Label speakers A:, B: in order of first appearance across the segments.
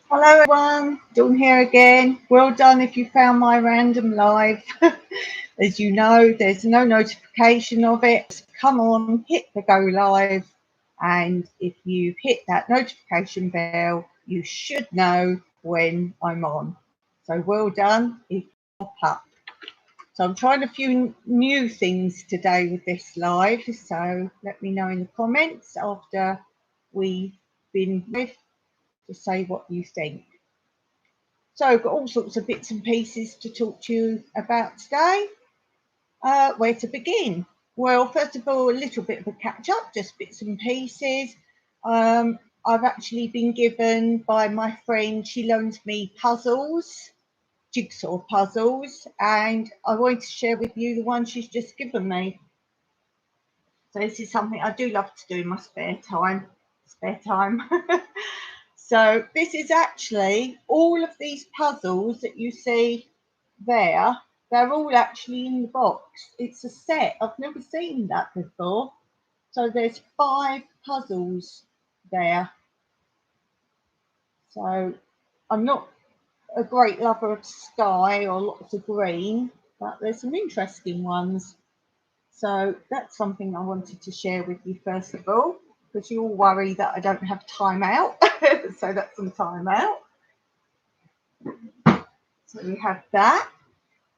A: Hello everyone, Dawn here again. Well done if you found my random live. As you know, there's no notification of it. Just come on, hit the go live, and if you hit that notification bell, you should know when I'm on. So well done if you pop up. So I'm trying a few new things today with this live, so let me know in the comments after we've been live to say what you think. So I've got all sorts of bits and pieces to talk to you about today. Where to begin? Well, first of all, a little bit of a catch up, just bits and pieces. I've actually been given by my friend, she loans me puzzles, jigsaw puzzles, and I wanted to share with you the one she's just given me. So this is something I do love to do in my spare time. So this is actually all of these puzzles that you see there. They're all actually in the box. It's a set. I've never seen that before. So there's 5 puzzles there. So I'm not a great lover of sky or lots of green, but there's some interesting ones. So that's something I wanted to share with you first of all, because you all worry that I don't have time out. So that's some time out. So we have that.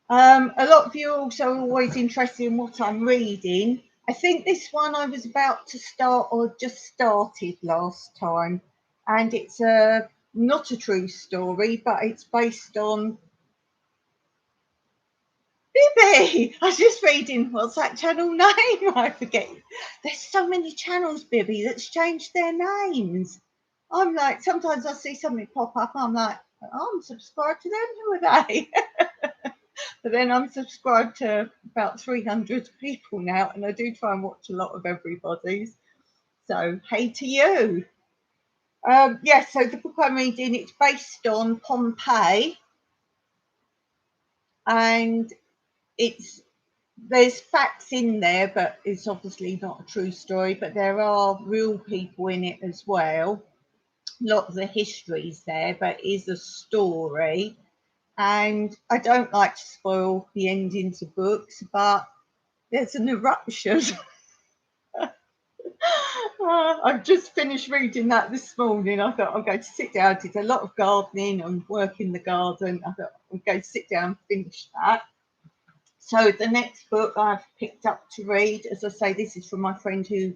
A: A lot of you are also always interested in what I'm reading. I think this one I was about to start or just started last time, and it's not a true story, but it's based on Bibby. I was just reading, what's that channel name? I forget. There's so many channels, Bibby, that's changed their names. I'm like, sometimes I see something pop up, I'm like, oh, I'm subscribed to them. Who are they? But then I'm subscribed to about 300 people now, and I do try and watch a lot of everybody's. So, hey to you. Yes, so the book I'm reading, it's based on Pompeii, and it's there's facts in there, but it's obviously not a true story. But there are real people in it as well. Lots of the history's there, but it is a story. And I don't like to spoil the endings of books, but there's an eruption. I've just finished reading that this morning. I thought I'm going to sit down. I did a lot of gardening and work in the garden. I thought I'm going to sit down and finish that. So the next book I've picked up to read, as I say, this is from my friend who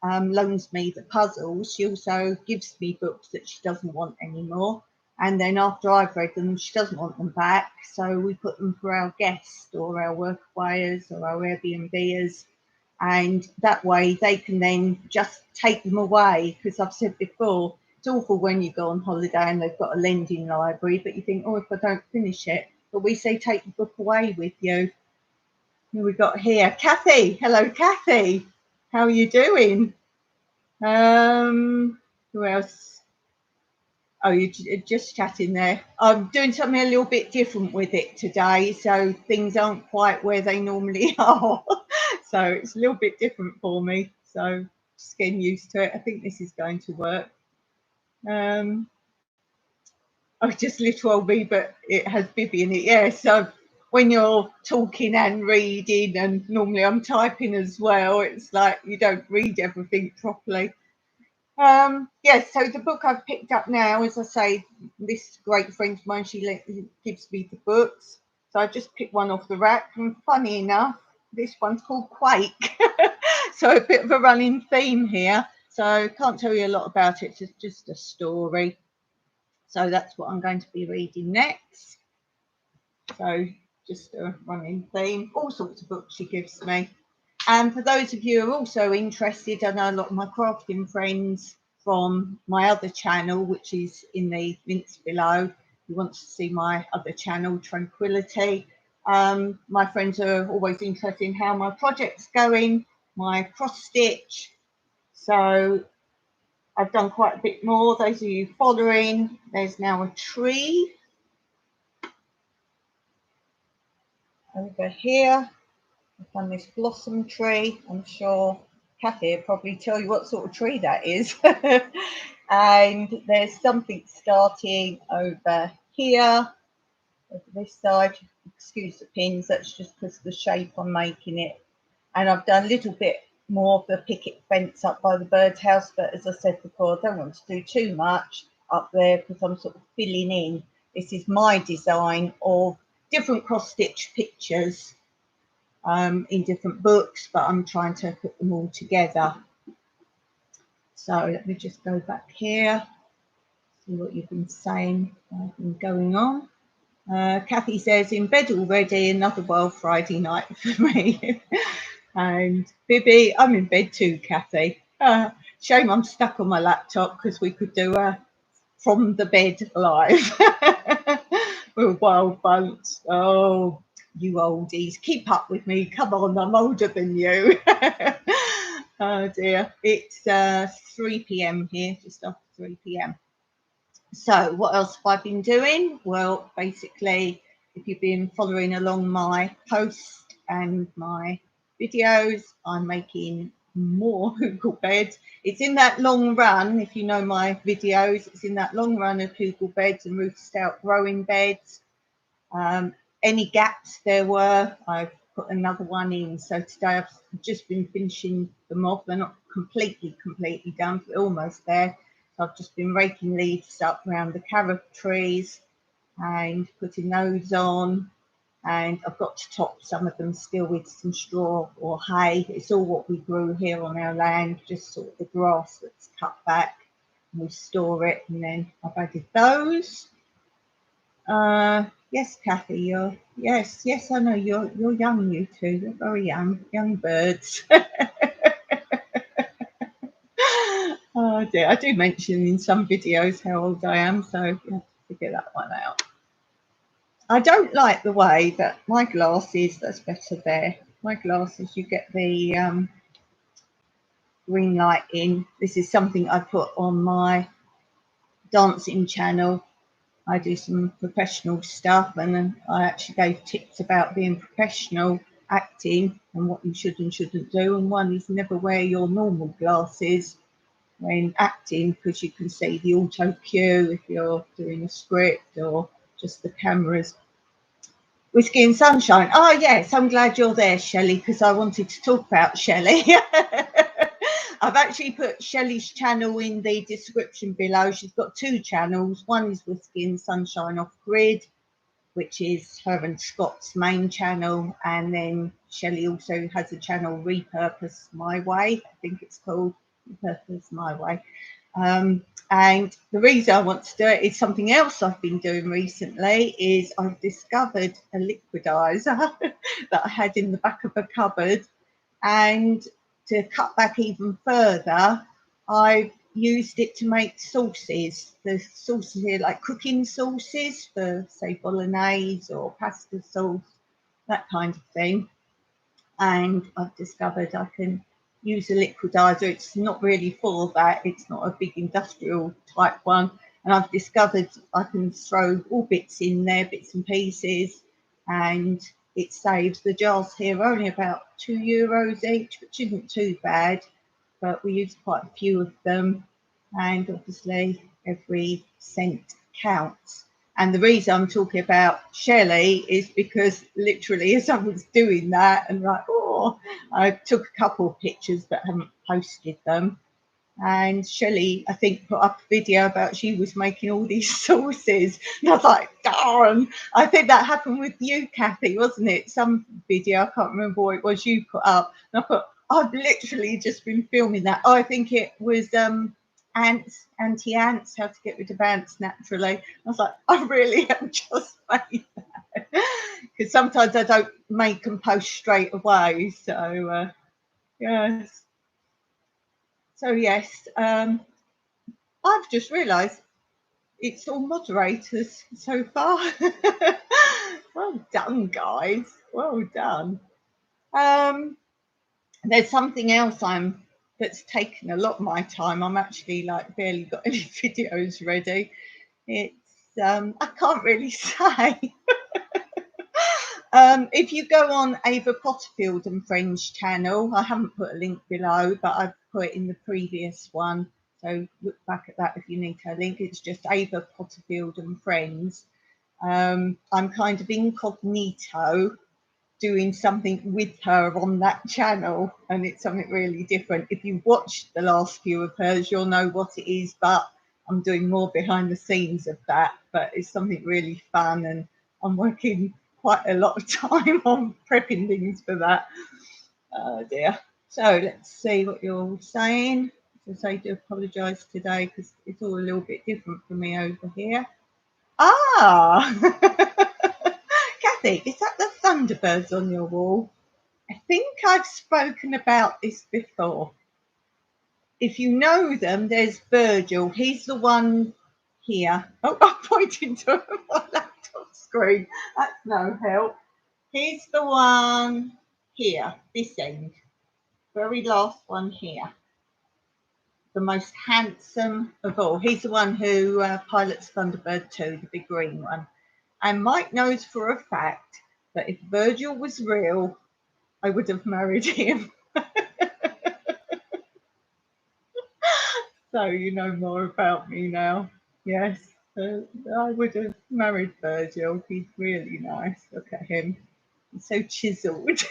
A: loans me the puzzles. She also gives me books that she doesn't want anymore. And then after I've read them, she doesn't want them back. So we put them for our guests or our workaways or our Airbnbers. And that way they can then just take them away. Because I've said before, it's awful when you go on holiday and they've got a lending library, but you think, oh, if I don't finish it. But we say take the book away with you. Who we got here? Kathy. Hello, Kathy. How are you doing? Who else? Oh, you're just chatting there. I'm doing something a little bit different with it today, so things aren't quite where they normally are. So it's a little bit different for me. So just getting used to it. I think this is going to work. Oh, just literal me, but it has Bibby in it. Yeah, so when you're talking and reading, and normally I'm typing as well, it's like you don't read everything properly. Yes, so the book I've picked up now, as I say, this great friend of mine, gives me the books. So I just picked one off the rack, and funny enough, this one's called Quake. So a bit of a running theme here. So I can't tell you a lot about it, it's just a story. So that's what I'm going to be reading next. So just a running theme, all sorts of books she gives me. And for those of you who are also interested, I know a lot of my crafting friends from my other channel, which is in the links below. Who wants to see my other channel, Tranquility. My friends are always interested in how my project's going, my cross stitch. So I've done quite a bit more. Those of you following, there's now a tree over here. I've done this blossom tree. I'm sure Kathy will probably tell you what sort of tree that is. And there's something starting over here, over this side. Excuse the pins, that's just because of the shape I'm making it. And I've done a little bit more of the picket fence up by the birdhouse, but as I said before, I don't want to do too much up there because I'm sort of filling in. This is my design of different cross-stitch pictures in different books, but I'm trying to put them all together. So let me just go back here, see what you've been saying, going on. Kathy says, in bed already, another wild Friday night for me. And Bibby, I'm in bed too, Kathy. Shame I'm stuck on my laptop because we could do a from the bed live. We're a wild bunch. Oh, you oldies, keep up with me. Come on, I'm older than you. Oh dear. It's 3 p.m. here, just after 3 p.m. So what else have I been doing? Well, basically, if you've been following along my posts and my videos, I'm making more hugel beds. It's in that long run, if you know my videos, it's in that long run of hugel beds and Ruth Stout growing beds. Any gaps there were, I've put another one in. So today I've just been finishing them off. They're not completely done, but almost there. So I've just been raking leaves up around the carrot trees and putting those on. And I've got to top some of them still with some straw or hay. It's all what we grew here on our land, just sort of the grass that's cut back. And we store it, and then I've added those. Yes, Kathy, yes, I know you're young, you two. You're very young birds. Oh dear, I do mention in some videos how old I am, so you have to figure that one out. I don't like the way that my glasses, that's better there. My glasses, you get the green light in. This is something I put on my dancing channel. I do some professional stuff, and then I actually gave tips about being professional acting and what you should and shouldn't do. And one is never wear your normal glasses when acting, because you can see the auto cue if you're doing a script or just the cameras. Whiskey and Sunshine. Oh yes, I'm glad you're there, Shelly, because I wanted to talk about Shelly. I've actually put Shelly's channel in the description below. She's got two channels. One is Whiskey and Sunshine Off Grid, which is her and Scott's main channel. And then Shelly also has a channel, Repurpose My Way, I think it's called, Repurpose My Way. And the reason I want to do it is something else I've been doing recently is I've discovered a liquidizer that I had in the back of a cupboard. And to cut back even further, I've used it to make sauces. The sauces here, like cooking sauces for, say, bolognese or pasta sauce, that kind of thing. And I've discovered I can use a liquidizer. It's not really full of that. It's not a big industrial type one. And I've discovered I can throw all bits in there, bits and pieces, and it saves. The jars here are only about €2 each, which isn't too bad, but we use quite a few of them, and obviously every cent counts. And the reason I'm talking about Shelly is because literally as I was doing that and like, oh, I took a couple of pictures but haven't posted them. And Shelly, I think, put up a video about she was making all these sauces. And I was like, darn. I think that happened with you, Kathy, wasn't it? Some video, I can't remember what it was you put up. And I thought, I've literally just been filming that. Oh, I think it was ants, anti-ants, how to get rid of ants naturally. I was like, I really have just made that. Because sometimes I don't make and post straight away. So, yes. So yes, I've just realised it's all moderators so far. Well done, guys. Well done. There's something else that's taken a lot of my time. I'm actually like barely got any videos ready. It's I can't really say. If you go on Ava Potterfield and Friends channel, I haven't put a link below, but I've put it in the previous one. So look back at that if you need her link. It's just Ava Potterfield and Friends. I'm kind of incognito doing something with her on that channel, and it's something really different. If you've watched the last few of hers, you'll know what it is, but I'm doing more behind the scenes of that. But it's something really fun, and I'm working quite a lot of time on prepping things for that. Oh dear. So let's see what you're all saying. As I do apologise today because it's all a little bit different for me over here. Ah, Kathy, is that the Thunderbirds on your wall? I think I've spoken about this before. If you know them, there's Virgil. He's the one here. Oh, I'm pointing to my laptop screen. That's no help. He's the one here, this end. Very last one here. The most handsome of all. He's the one who pilots Thunderbird 2, the big green one. And Mike knows for a fact that if Virgil was real, I would have married him. So you know more about me now. Yes, I would have married Virgil. He's really nice. Look at him. He's so chiseled.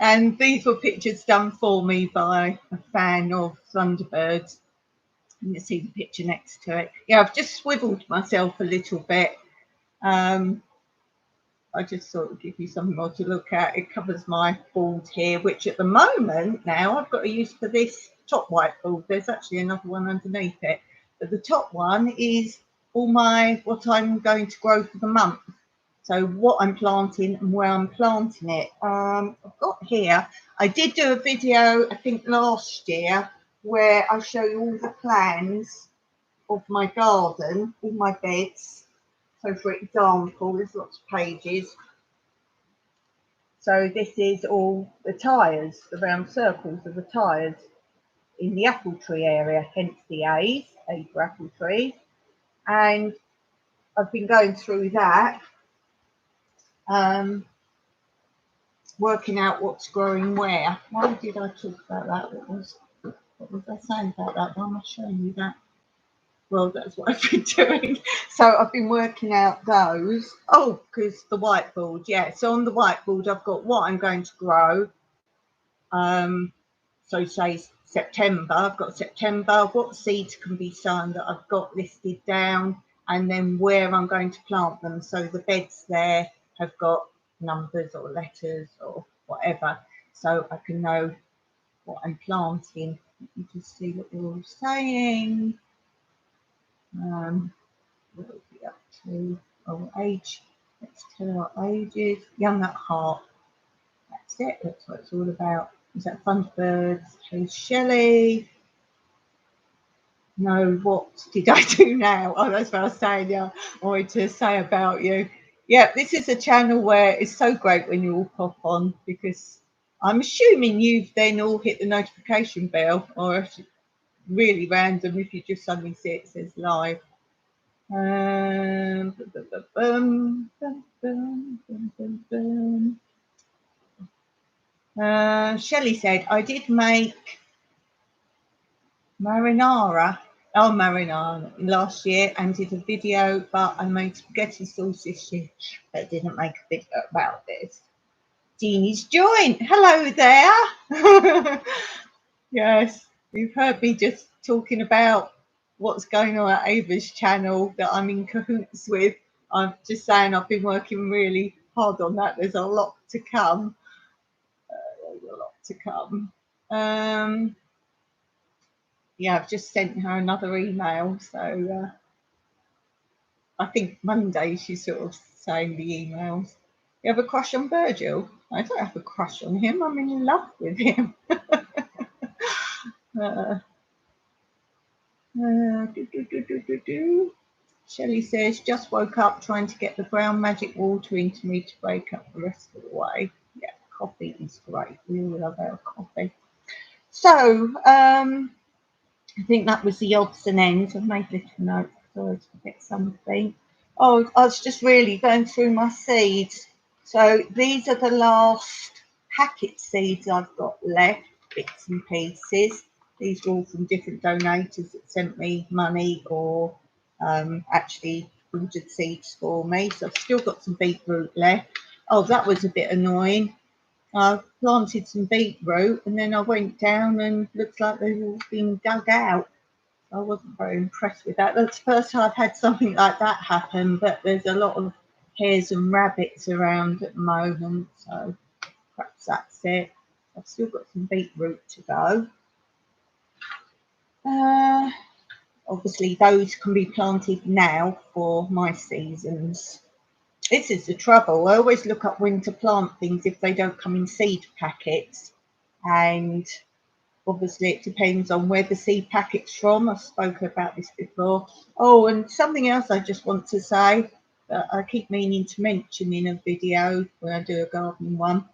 A: And these were pictures done for me by a fan of Thunderbirds. You can see the picture next to it. Yeah, I've just swiveled myself a little bit. I just sort of give you something more to look at. It covers my board here, which at the moment now I've got to use for this top white board. There's actually another one underneath it, but the top one is all what I'm going to grow for the month. So what I'm planting and where I'm planting it. I've got here, I did do a video, I think last year, where I show you all the plans of my garden, all my beds. So for example, there's lots of pages. So this is all the tyres, the round circles of the tyres in the apple tree area, hence the A for apple tree. And I've been going through that. Working out what's growing where. Why did I talk about that? What was I saying about that? Why am I showing you that? Well, that's what I've been doing. So I've been working out those. Oh, because the whiteboard, yeah. So on the whiteboard, I've got what I'm going to grow. So say September, I've got September, what seeds can be sown that I've got listed down, and then where I'm going to plant them. So the beds there have got numbers or letters or whatever, so I can know what I'm planting. Let me just see what you're all saying. What are we up to? Oh, age. Let's tell our ages. Young at heart. That's it. That's what it's all about. Is that Thunderbirds? Hey, Shelly. No, what did I do now? Oh, that's what I was saying. Yeah, I wanted to say about you. Yeah, this is a channel where it's so great when you all pop on, because I'm assuming you've then all hit the notification bell, or if it's really random if you just suddenly see it says live. Shelly said, I did make marinara last year and did a video, but I made spaghetti sauce this year but didn't make a video about this. Jeannie's joined. Hello there. Yes, you've heard me just talking about what's going on at Ava's channel that I'm in cahoots with. I'm just saying I've been working really hard on that. There's a lot to come. Yeah, I've just sent her another email, so I think Monday she's sort of saying the emails. You have a crush on Virgil? I don't have a crush on him. I'm in love with him. Shelly says, just woke up trying to get the brown magic water into me to break up the rest of the way. Yeah, coffee is great. We all love our coffee. So, I think that was the odds and ends. I've made little notes so I forget something. Oh, I was just really going through my seeds. So these are the last packet seeds I've got left, bits and pieces. These were all from different donators that sent me money or actually ordered seeds for me. So I've still got some beetroot left. Oh, that was a bit annoying. I planted some beetroot and then I went down and looks like they've all been dug out. I wasn't very impressed with that. That's the first time I've had something like that happen, but there's a lot of hares and rabbits around at the moment, so perhaps that's it. I've still got some beetroot to go. Obviously, those can be planted now for my seasons. This is the trouble. I always look up when to plant things if they don't come in seed packets. And obviously, it depends on where the seed packet's from. I've spoken about this before. Oh, and something else I just want to say that I keep meaning to mention in a video when I do a garden one.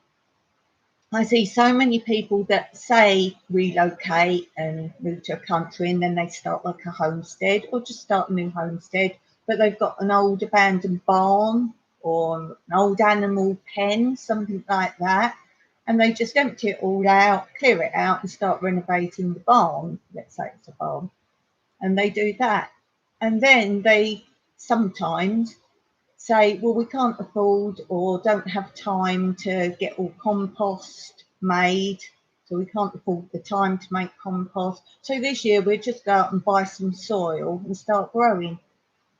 A: I see so many people that say relocate and move to a country and then they start like a homestead or just start a new homestead, but they've got an old abandoned barn or an old animal pen, something like that, and they just empty it all out, clear it out and start renovating the barn. Let's say it's a barn. And they do that. And then they sometimes say, well, we can't afford or don't have time to get all compost made, so we can't afford the time to make compost. So this year we'll just go out and buy some soil and start growing.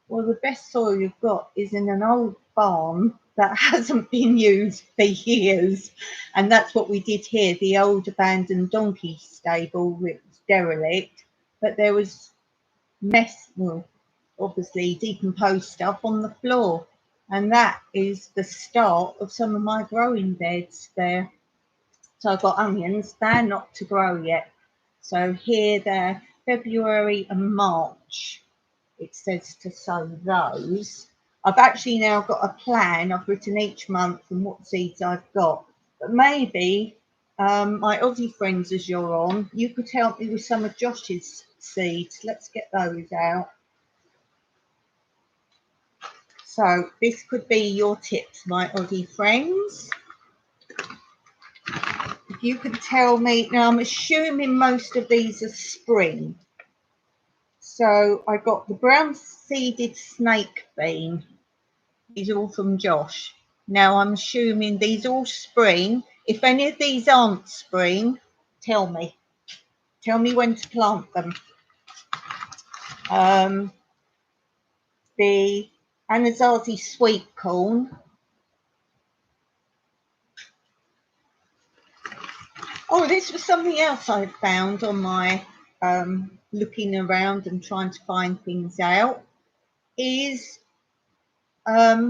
A: Well, the best soil you've got is in an old barn that hasn't been used for years. And that's what we did here. The old abandoned donkey stable was derelict, but there was mess, well, obviously decomposed stuff on the floor. And that is the start of some of my growing beds there. So I've got onions, they're not to grow yet. So here they're February and March. It says to sow those. I've actually now got a plan. I've written each month and what seeds I've got. But maybe my Aussie friends, as you're on, you could help me with some of Josh's seeds. Let's get those out. So this could be your tips, my Aussie friends. If you could tell me, now I'm assuming most of these are spring. So I got the brown seeded snake bean. These are all from Josh. Now I'm assuming these are all spring. If any of these aren't spring, tell me. Tell me when to plant them. The Anasazi sweet corn. Oh, this was something else I found on my looking around and trying to find things out. Is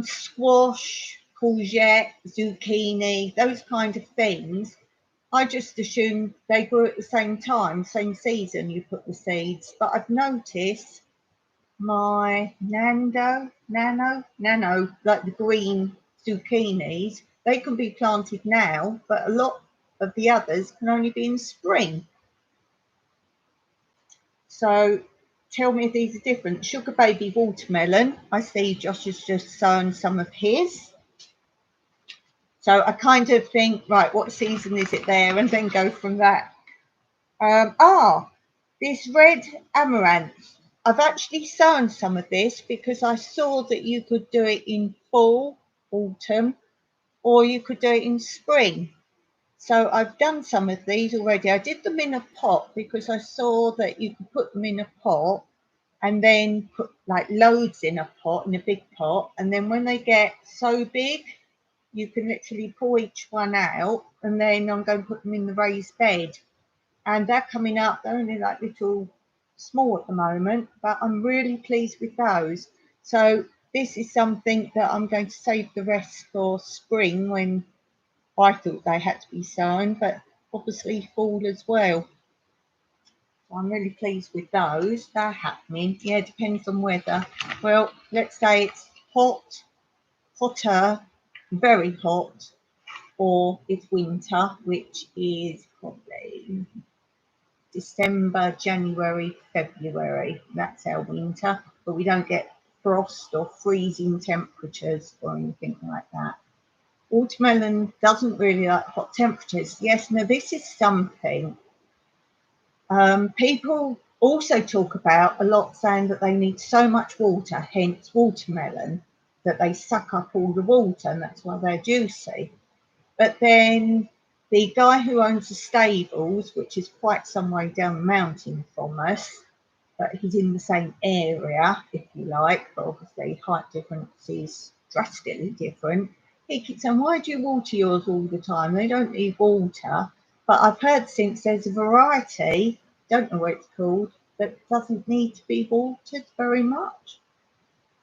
A: squash, courgette, zucchini, those kind of things. I just assumed they grew at the same time, same season you put the seeds. But I've noticed my nano, like the green zucchinis, they can be planted now, but a lot of the others can only be in spring. So tell me if these are different. Sugar baby watermelon. I see Josh has just sown some of his. So I kind of think, right, what season is it there? And then go from that. This red amaranth. I've actually sown some of this because I saw that you could do it in fall, autumn, or you could do it in spring. So I've done some of these already. I did them in a pot because I saw that you could put them in a pot and then put like loads in a pot, in a big pot. And then when they get so big, you can literally pull each one out and then I'm going to put them in the raised bed. And they're coming up, they're only like little small at the moment, but I'm really pleased with those. So this is something that I'm going to save the rest for spring when I thought they had to be sown, but obviously fall as well. So I'm really pleased with those. They're happening. Yeah, depends on weather. Well, let's say it's hot, hotter, very hot, or it's winter, which is probably December, January, February. That's our winter, but we don't get frost or freezing temperatures or anything like that. Watermelon doesn't really like hot temperatures. Yes, now this is something. People also talk about a lot saying that they need so much water, hence watermelon, that they suck up all the water and that's why they're juicy. But then the guy who owns the stables, which is quite some way down the mountain from us, but he's in the same area, if you like, but obviously height difference is drastically different. He keeps saying, why do you water yours all the time? They don't need water. But I've heard since there's a variety, don't know what it's called, that doesn't need to be watered very much.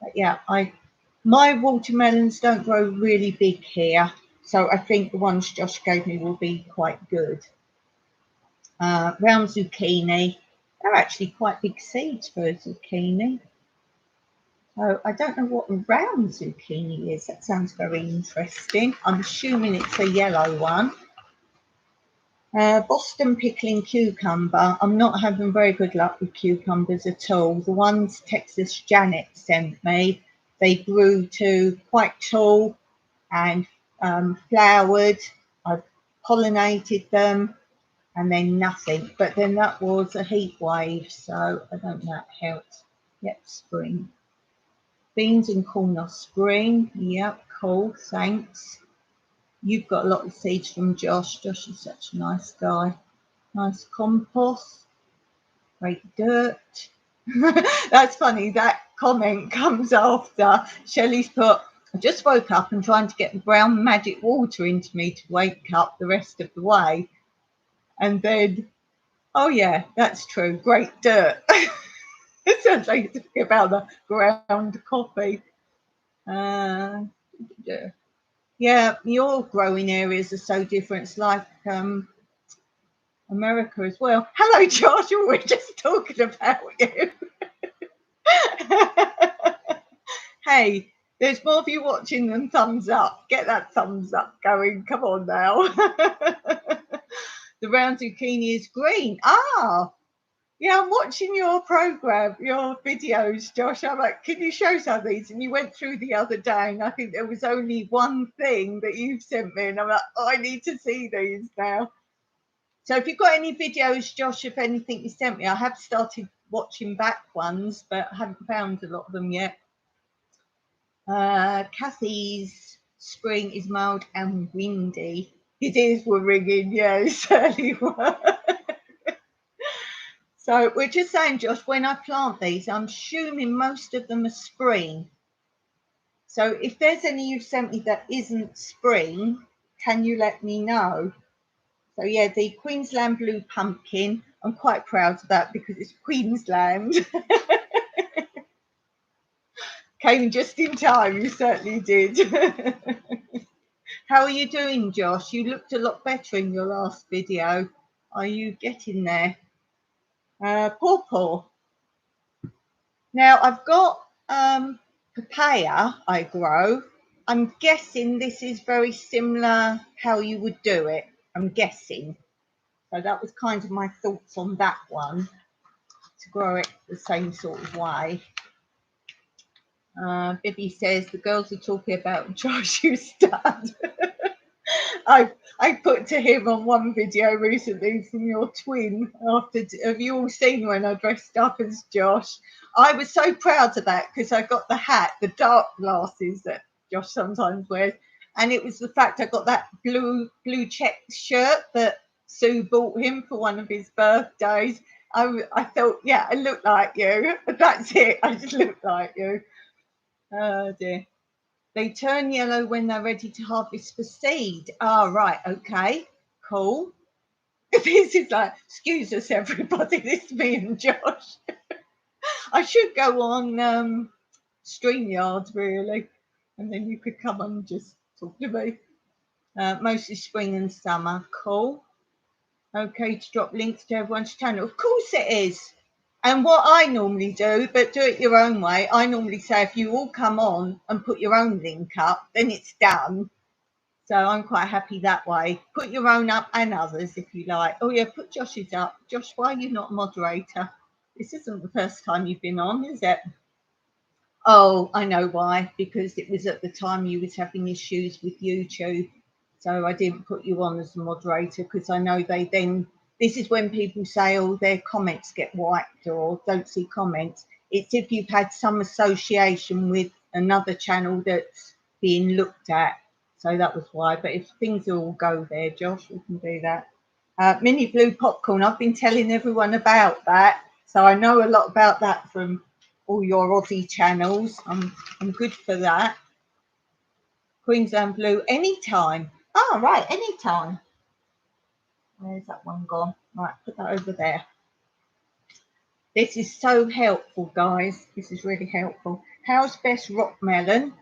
A: But yeah, my watermelons don't grow really big here, so I think the ones Josh gave me will be quite good. Round zucchini, they're actually quite big seeds for a zucchini. So I don't know what a round zucchini is. That sounds very interesting. I'm assuming it's a yellow one. Boston pickling cucumber. I'm not having very good luck with cucumbers at all. The ones Texas Janet sent me, they grew to quite tall and flowered. I've pollinated them and then nothing. But then that was a heat wave, so I don't know if that helped. Yep, spring. Beans and corn are spring. Yep, cool, thanks. You've got a lot of seeds from Josh. Josh is such a nice guy. Nice compost. Great dirt. That's funny. That comment comes after Shelly's put, I just woke up and trying to get the brown magic water into me to wake up the rest of the way. And then, oh yeah, that's true. Great dirt. It sounds like it's about the ground coffee. Yeah, your growing areas are so different. It's like America as well. Hello, Josh. We're just talking about you. Hey, there's more of you watching than thumbs up. Get that thumbs up going. Come on now. The round zucchini is green. Ah, yeah, I'm watching your program, your videos, Josh. I'm like, can you show some of these? And you went through the other day, and I think there was only one thing that you've sent me, and I'm like, oh, I need to see these now. So if you've got any videos, Josh, of anything you sent me, I have started watching back ones, but I haven't found a lot of them yet. Kathy's spring is mild and windy. His ears were ringing, yeah, it certainly were. So we're just saying, Josh, when I plant these, I'm assuming most of them are spring. So if there's any you've sent me that isn't spring, can you let me know? So yeah, the Queensland Blue Pumpkin, I'm quite proud of that because it's Queensland. Came just in time, you certainly did. How are you doing, Josh? You looked a lot better in your last video. Are you getting there? Pawpaw. Now I've got papaya I grow. I'm guessing this is very similar how you would do it. I'm guessing. So that was kind of my thoughts on that one, to grow it the same sort of way. Bibby says the girls are talking about Josh, you stud. I put to him on one video recently from your twin. Have you all seen when I dressed up as Josh? I was so proud of that because I got the hat, the dark glasses that Josh sometimes wears, and it was the fact I got that blue check shirt that Sue bought him for one of his birthdays. I thought, yeah, I look like you. That's it. I just look like you. Oh dear. They turn yellow when they're ready to harvest for seed. Ah, right, okay, cool. This is like, excuse us, everybody. This is me and Josh. I should go on StreamYard, really, and then you could come and just talk to me. Mostly spring and summer. Cool. Okay, to drop links to everyone's channel. Of course it is. And what I normally do, but do it your own way, I normally say if you all come on and put your own link up, then it's done. So I'm quite happy that way. Put your own up and others if you like. Oh yeah, put Josh's up. Josh, why are you not a moderator? This isn't the first time you've been on, is it? Oh, I know why. Because it was at the time you was having issues with YouTube. So I didn't put you on as a moderator because I know they then this is when people say, oh, their comments get wiped or don't see comments. It's if you've had some association with another channel that's being looked at. So that was why. But if things all go there, Josh, we can do that. Mini blue popcorn. I've been telling everyone about that. So I know a lot about that from all your Aussie channels. I'm good for that. Queensland blue, anytime. Oh, right, anytime. Where's that one gone? Right, put that over there. This is so helpful, guys. This is really helpful. How's best rock melon?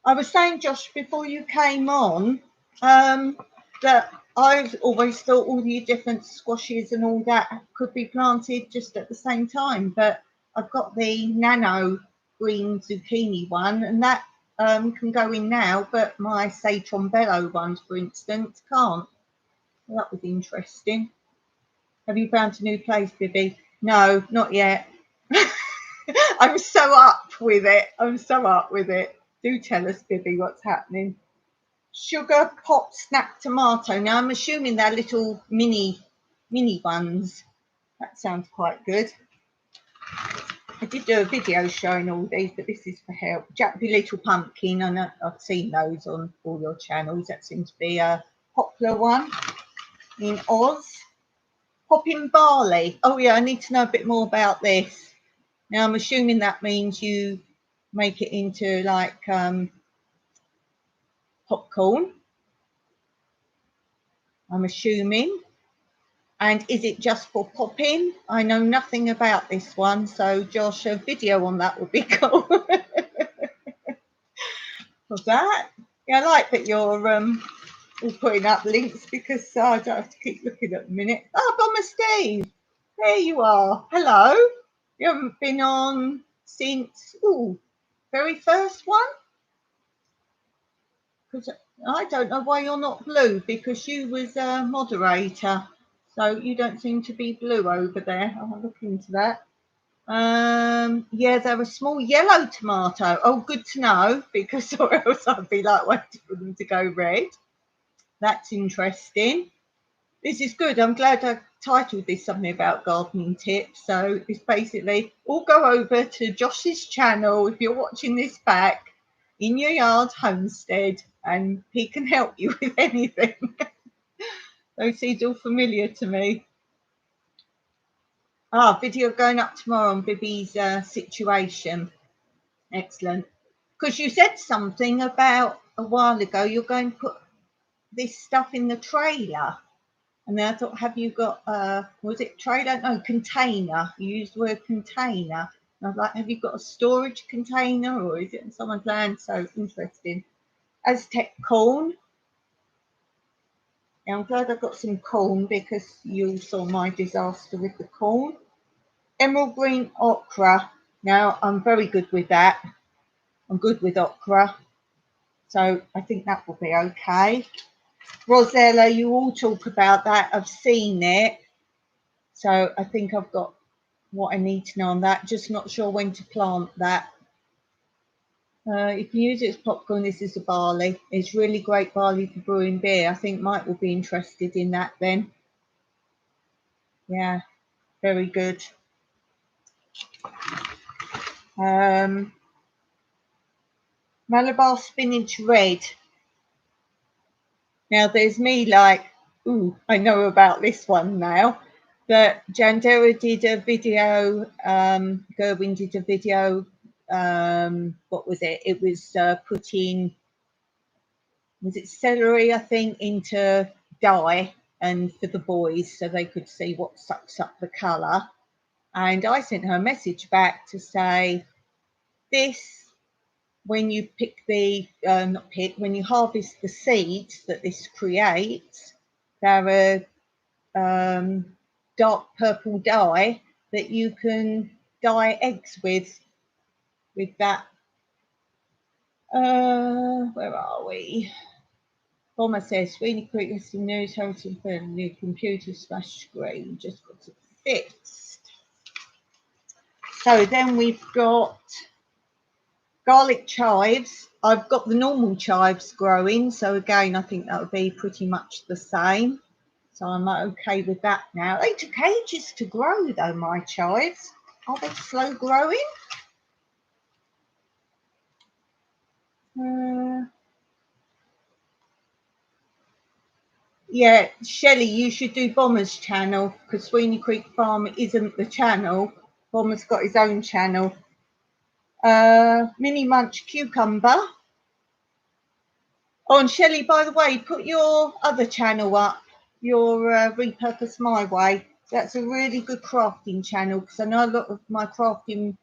A: I was saying, Josh, before you came on, that I've always thought all the different squashes and all that could be planted just at the same time. But I've got the nano green zucchini one, and that can go in now. But my Citron Bello ones, for instance, can't. Well, that was interesting. Have you found a new place, Bibby? No, not yet. I'm so up with it. I'm so up with it. Do tell us, Bibby, what's happening. Sugar pop snap tomato. Now, I'm assuming they're little mini ones. That sounds quite good. I did do a video showing all these, but this is for help. Jackby Little Pumpkin, and I've seen those on all your channels. That seems to be a popular one in Oz. Popping barley. Oh yeah, I need to know a bit more about this. Now I'm assuming that means you make it into like popcorn. I'm assuming. And is it just for popping? I know nothing about this one, so Josh, a video on that would be cool. For that. Yeah, I like that you're all putting up links because I don't have to keep looking at the minute. Oh, Bomber Steve. There you are. Hello. You haven't been on since, very first one? Because I don't know why you're not blue, because you was a moderator. So you don't seem to be blue over there. I'll look into that. Yeah, they're a small yellow tomato. Oh, good to know, because or else I'd be like waiting for them to go red. That's interesting. This is good. I'm glad I titled this something about gardening tips. So it's basically all go over to Josh's channel if you're watching this back in your yard homestead, and he can help you with anything. Those seeds all familiar to me. Video going up tomorrow on Bibby's situation. Excellent. Because you said something about a while ago, you're going to put this stuff in the trailer. And then I thought, have you got, was it trailer? No, container. You used the word container. And I was like, have you got a storage container, or is it on someone's land? So interesting. Aztec corn. Yeah, I'm glad I got some corn because you saw my disaster with the corn. Emerald green okra. Now, I'm very good with that. I'm good with okra. So I think that will be okay. Rosella, you all talk about that. I've seen it. So I think I've got what I need to know on that. Just not sure when to plant that. You can use it as popcorn. This is a barley. It's really great barley for brewing beer. I think Mike will be interested in that then. Yeah, very good. Malabar Spinach Red. Now there's me like, I know about this one now. But Jandera did a video, Gerwin did a video, what was it? It was putting, was it celery, I think, into dye and for the boys so they could see what sucks up the colour. And I sent her a message back to say, this, when you pick the, when you harvest the seeds that this creates, they're a dark purple dye that you can dye eggs with that. Where are we? Bomber says, Sweeney Creek has some news, heritage for a new computer smash screen. Just got it fixed. So then we've got garlic chives. I've got the normal chives growing. So again, I think that would be pretty much the same. So I'm okay with that now. They took ages to grow though, my chives. Are they slow growing? Yeah, Shelly, you should do Bomber's channel because Sweeney Creek Farm isn't the channel. Bomber's got his own channel. Mini Munch Cucumber. Oh, and Shelly, by the way, put your other channel up, your Repurpose My Way. That's a really good crafting channel because I know a lot of my crafting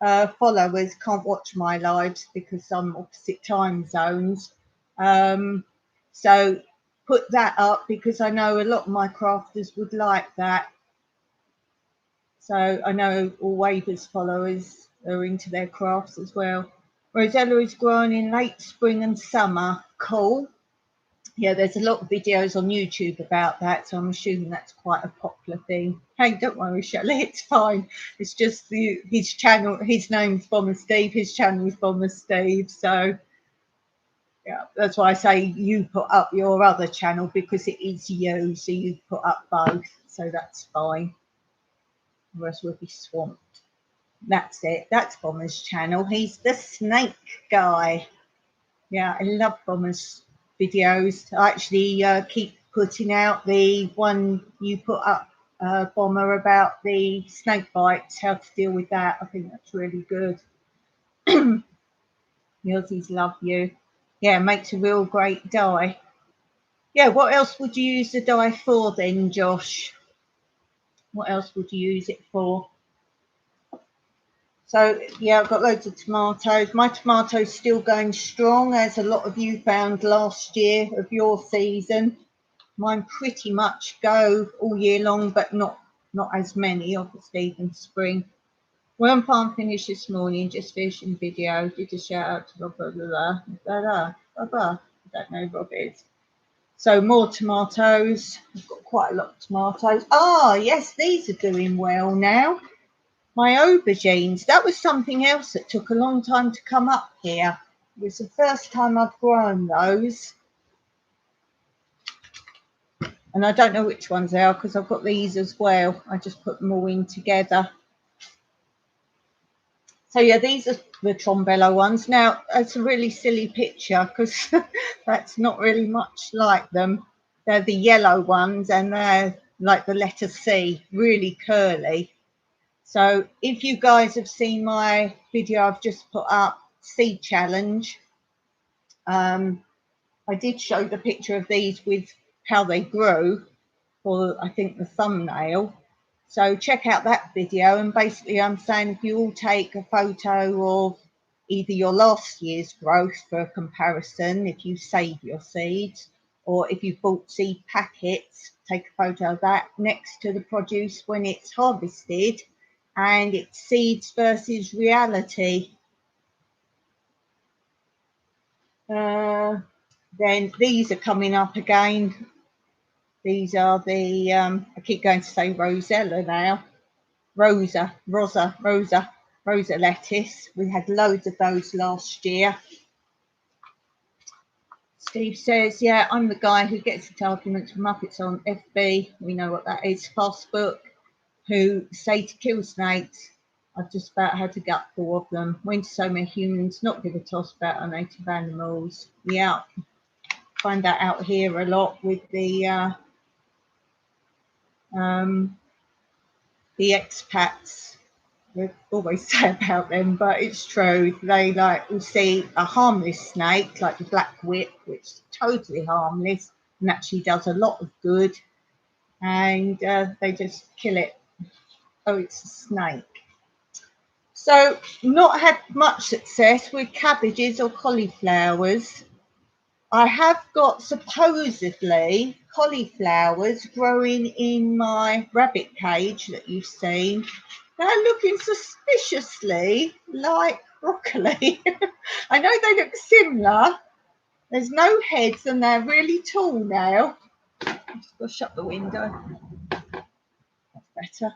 A: followers can't watch my lives because I'm opposite time zones. So put that up because I know a lot of my crafters would like that. So I know all Waver's followers are into their crafts as well. Rosella is grown in late spring and summer. Cool. Yeah, there's a lot of videos on YouTube about that, so I'm assuming that's quite a popular thing. Hey, don't worry, Shelly, it's fine. It's just his channel, his name's Bomber Steve, his channel is Bomber Steve, so yeah, that's why I say you put up your other channel because it is you, so you put up both, so that's fine. The rest will be swamped. That's it. That's Bomber's channel. He's the snake guy. Yeah, I love Bomber's videos. I actually keep putting out the one you put up, Bomber, about the snake bites, how to deal with that. I think that's really good. The Aussies love you. Yeah, makes a real great dye. Yeah, what else would you use the dye for then, Josh? What else would you use it for? So, yeah, I've got loads of tomatoes. My tomatoes still going strong, as a lot of you found last year of your season. Mine pretty much go all year long, but not as many, obviously, in spring. Worm farm finished this morning, just finishing video. Did a shout out to Rob, I don't know Rob is. So more tomatoes. I've got quite a lot of tomatoes. Ah, yes, these are doing well now. My aubergines, that was something else that took a long time to come up here. It was the first time I've grown those. And I don't know which ones they are because I've got these as well. I just put them all in together. So yeah, these are the Trombello ones. Now, it's a really silly picture because that's not really much like them. They're the yellow ones and they're like the letter C, really curly. So if you guys have seen my video I've just put up, Seed Challenge, I did show the picture of these with how they grew for, I think, the thumbnail. So check out that video. And basically I'm saying if you all take a photo of either your last year's growth for comparison, if you save your seeds, or if you bought seed packets, take a photo of that next to the produce when it's harvested, and it's seeds versus reality. Then these are coming up again. These are the, I keep going to say Rosella now. Rosa lettuce. We had loads of those last year. Steve says, yeah, I'm the guy who gets into arguments with Muppets on FB. We know what that is. Fastbook, who say to kill snakes. I've just about had to gut 4 of them. When to so many humans not give a toss about our native animals. Yeah, find that out here a lot with the expats. We always say about them, but it's true. They will see a harmless snake like the black whip, which is totally harmless and actually does a lot of good, and they just kill it. Oh, it's a snake. So not had much success with cabbages or cauliflowers. I have got supposedly cauliflowers growing in my rabbit cage that you've seen. They're looking suspiciously like broccoli. I know they look similar. There's no heads and they're really tall now. I'm just going to shut the window. That's better.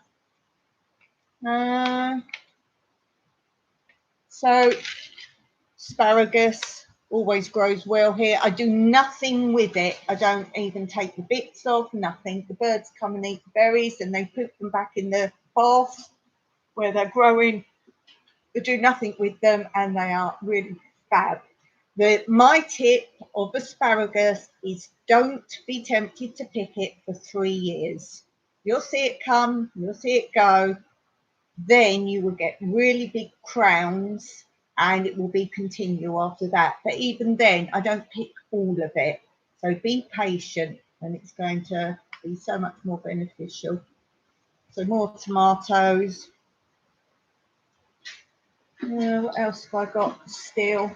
A: So, asparagus, always grows well here. I do nothing with it. I don't even take the bits off, nothing. The birds come and eat the berries and they put them back in the bath where they're growing. I do nothing with them and they are really fab. My tip of asparagus is don't be tempted to pick it for 3 years. You'll see it come, you'll see it go. Then you will get really big crowns and it will be continue after that. But even then, I don't pick all of it. So be patient and it's going to be so much more beneficial. So more tomatoes. What else have I got still?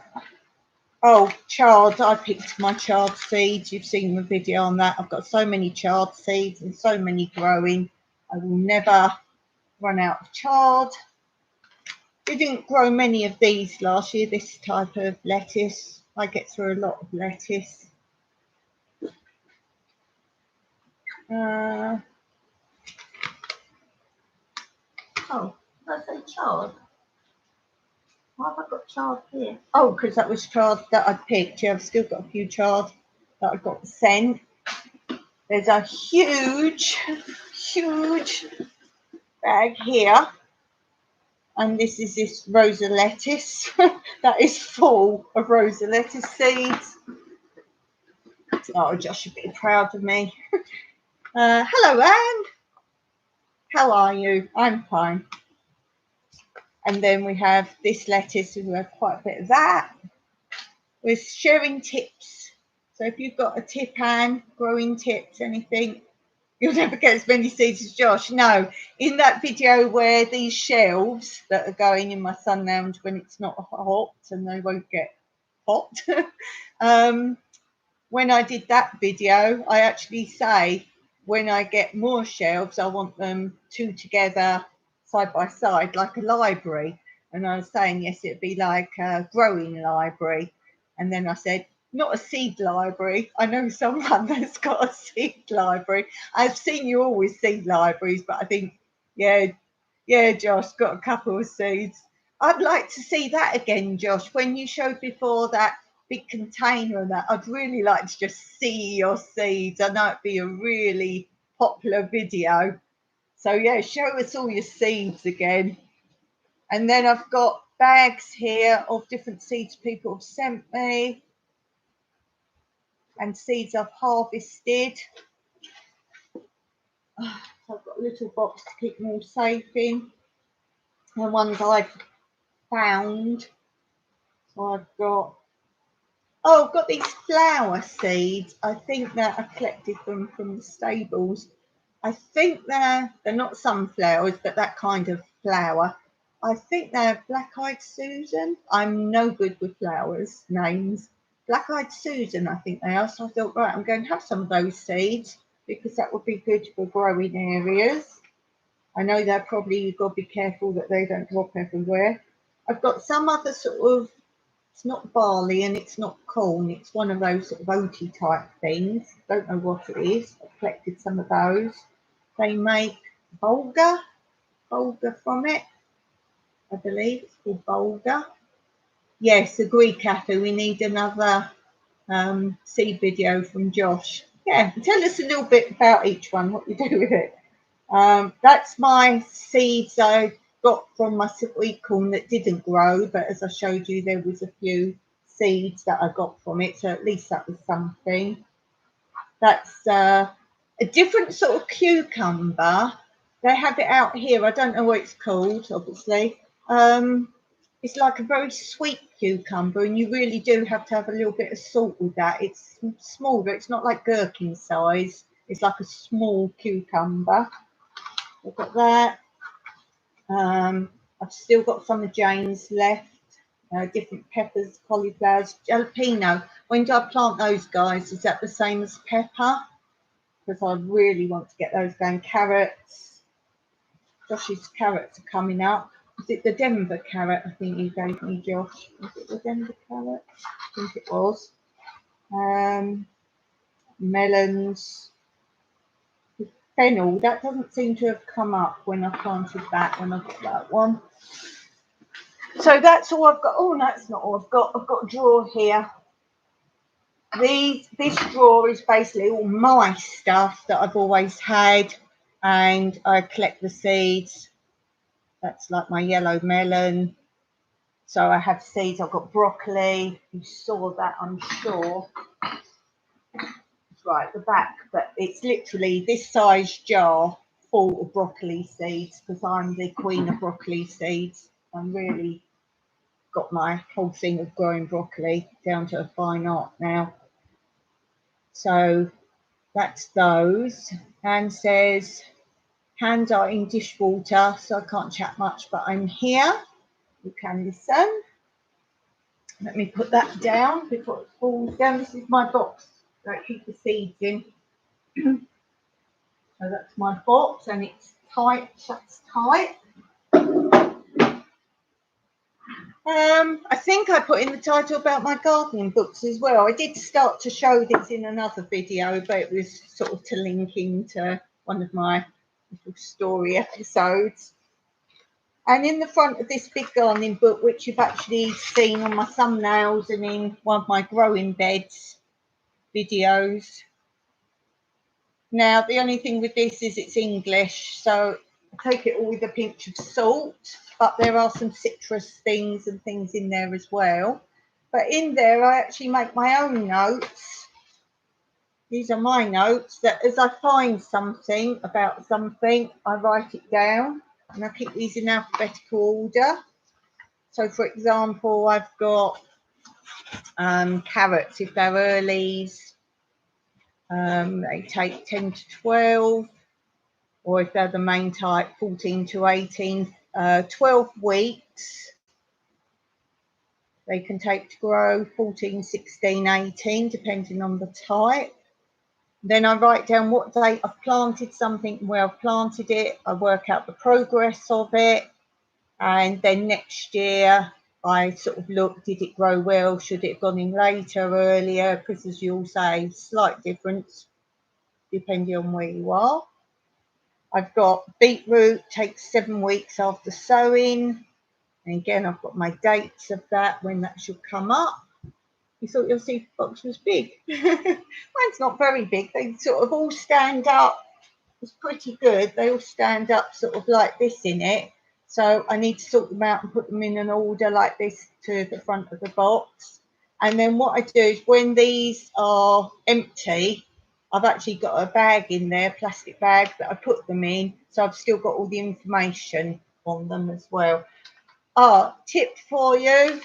A: Oh, chard. I picked my chard seeds. You've seen the video on that. I've got so many chard seeds and so many growing. I will never run out of chard. We didn't grow many of these last year, this type of lettuce. I get through a lot of lettuce. Oh, did I say chard? Why have I got chard here? Oh, because that was chard that I picked. Yeah, I've still got a few chard that I got sent. There's a huge bag here. And this is this rosa lettuce that is full of rosa lettuce seeds. Oh, Josh should be proud of me. Hello, Anne. How are you? I'm fine. And then we have this lettuce. We have quite a bit of that. We're sharing tips. So if you've got a tip, Anne, growing tips, anything, you'll never get as many seeds as Josh. No, in that video where these shelves that are going in my sun lounge when it's not hot and they won't get hot. When I did that video, I actually say when I get more shelves, I want them two together side by side like a library. And I was saying, yes, it'd be like a growing library. And then I said, not a seed library. I know someone that's got a seed library. I've seen you always seed libraries, but I think, yeah, Josh, got a couple of seeds. I'd like to see that again, Josh. When you showed before that big container and that, I'd really like to just see your seeds. I know it'd be a really popular video. So yeah, show us all your seeds again. And then I've got bags here of different seeds people have sent me and seeds I've harvested. So I've got a little box to keep them all safe in. And ones I've found. So I've got, I've got these flower seeds. I think that I collected them from the stables. I think they're not sunflowers, but that kind of flower. I think they're Black-Eyed Susan. I'm no good with flowers names. Black-Eyed Susan, I think they are. So I thought, right, I'm going to have some of those seeds because that would be good for growing areas. I know they're probably, you've got to be careful that they don't drop everywhere. I've got some other sort of, it's not barley and it's not corn. It's one of those sort of oaty type things. Don't know what it is. I've collected some of those. They make bulgur from it, I believe. It's called bulgur. Yes, agree, Kathy. We need another seed video from Josh. Yeah, tell us a little bit about each one, what you do with it. That's my seeds I got from my sweet corn that didn't grow, but as I showed you, there was a few seeds that I got from it, so at least that was something. That's a different sort of cucumber. They have it out here. I don't know what it's called, obviously. It's like a very sweet cucumber, and you really do have to have a little bit of salt with that. It's small, but it's not like gherkin size. It's like a small cucumber. I've got that. I've still got some of Jane's left. Different peppers, cauliflowers, jalapeno. When do I plant those guys? Is that the same as pepper? Because I really want to get those going. Carrots. Josh's carrots are coming up. Is it the Denver carrot I think you gave me, Josh? Was it the Denver carrot? I think it was. Melons. Fennel, that doesn't seem to have come up when I planted that, when I got that one. So that's all I've got. Oh, no, it's not all I've got. I've got a drawer here This drawer is basically all my stuff that I've always had, and I collect the seeds. That's like my yellow melon. So I have seeds. I've got broccoli. You saw that, I'm sure. It's right at the back, but it's literally this size jar full of broccoli seeds because I'm the queen of broccoli seeds. I'm really got my whole thing of growing broccoli down to a fine art now. So that's those. And says hands are in dishwater, so I can't chat much, but I'm here. You can listen. Let me put that down before it falls down. This is my box that I keep the seeds in. So that's my box, and it's tight, shuts tight. I think I put in the title about my gardening books as well. I did start to show this in another video, but it was sort of to link into one of my little story episodes. And in the front of this big gardening book, which you've actually seen on my thumbnails and in one of my growing beds videos. Now, the only thing with this is it's English, so I take it all with a pinch of salt, but there are some citrus things and things in there as well. But in there, I actually make my own notes. These are my notes that as I find something about something, I write it down, and I keep these in alphabetical order. So, for example, I've got carrots, if they're earlies, they take 10 to 12, or if they're the main type, 14 to 18, 12 weeks. They can take to grow 14, 16, 18, depending on the type. Then I write down what date I've planted something, where I've planted it. I work out the progress of it. And then next year, I sort of look, did it grow well? Should it have gone in later, earlier? Because as you all say, slight difference depending on where you are. I've got beetroot, takes 7 weeks after sowing. And again, I've got my dates of that, when that should come up. You thought your seed box was big. Mine's not very big. They sort of all stand up. It's pretty good. They all stand up sort of like this in it. So I need to sort them out and put them in an order like this to the front of the box. And then what I do is when these are empty, I've actually got a bag in there, plastic bag, that I put them in. So I've still got all the information on them as well. Tip for you.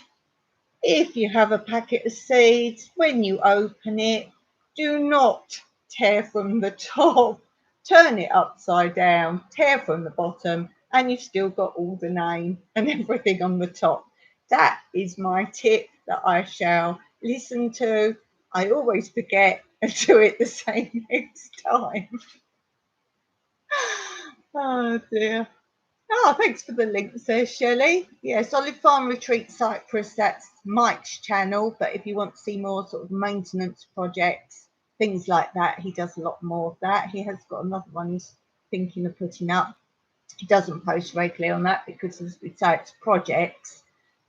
A: If you have a packet of seeds, when you open it, do not tear from the top. Turn it upside down, tear from the bottom, and you've still got all the name and everything on the top. That is my tip that I shall listen to. I always forget and do it the same next time. Oh dear. Oh, thanks for the links there, Shelly. Yes, Olive Farm Retreat Cyprus, that's Mike's channel. But if you want to see more sort of maintenance projects, things like that, he does a lot more of that. He has got another one he's thinking of putting up. He doesn't post regularly on that because, as we say, it's projects.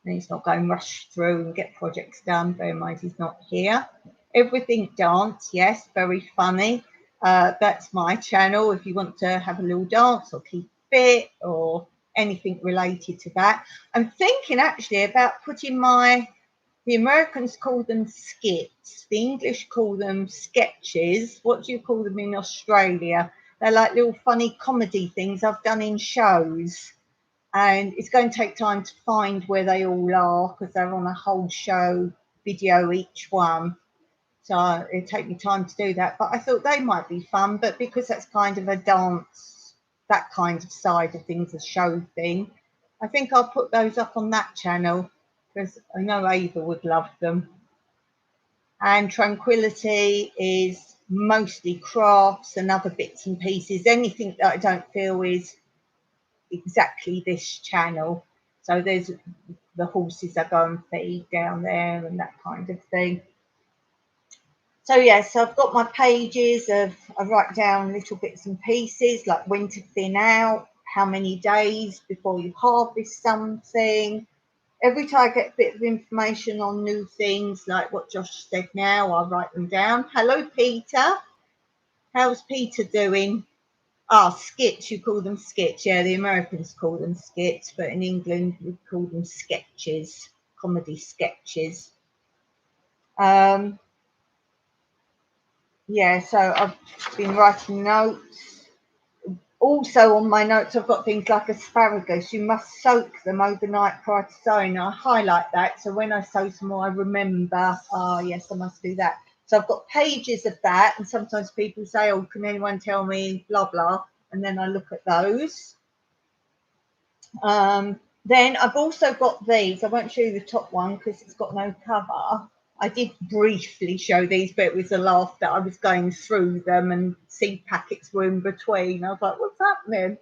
A: And he's not going rush through and get projects done. Bear in mind, he's not here. Everything Dance, yes, very funny. That's my channel. If you want to have a little dance or keep fit or anything related to that. I'm thinking actually about putting the Americans call them skits, the English call them sketches. What do you call them in Australia? They're like little funny comedy things I've done in shows. And it's going to take time to find where they all are because they're on a whole show video each one. So it'll take me time to do that. But I thought they might be fun. But because that's kind of a dance, that kind of side of things, a show thing, I think I'll put those up on that channel because I know Ava would love them. And Tranquility is mostly crafts and other bits and pieces, anything that I don't feel is exactly this channel. So there's the horses I go and feed down there and that kind of thing. So yes, I've got my pages of, I write down little bits and pieces like when to thin out, how many days before you harvest something, every time I get a bit of information on new things, like what Josh said now, I write them down. Hello, Peter. How's Peter doing? Skits, you call them skits. Yeah, the Americans call them skits, but in England we call them sketches, comedy sketches. Yeah, so I've been writing notes. Also on my notes, I've got things like asparagus. You must soak them overnight prior to sowing. I highlight that, so when I sow some more, I remember, yes, I must do that. So I've got pages of that, and sometimes people say, oh, can anyone tell me blah, blah, and then I look at those. Then I've also got these. I won't show you the top one because it's got no cover. I did briefly show these, but it was a laugh that I was going through them and seed packets were in between. I was like, what's happening?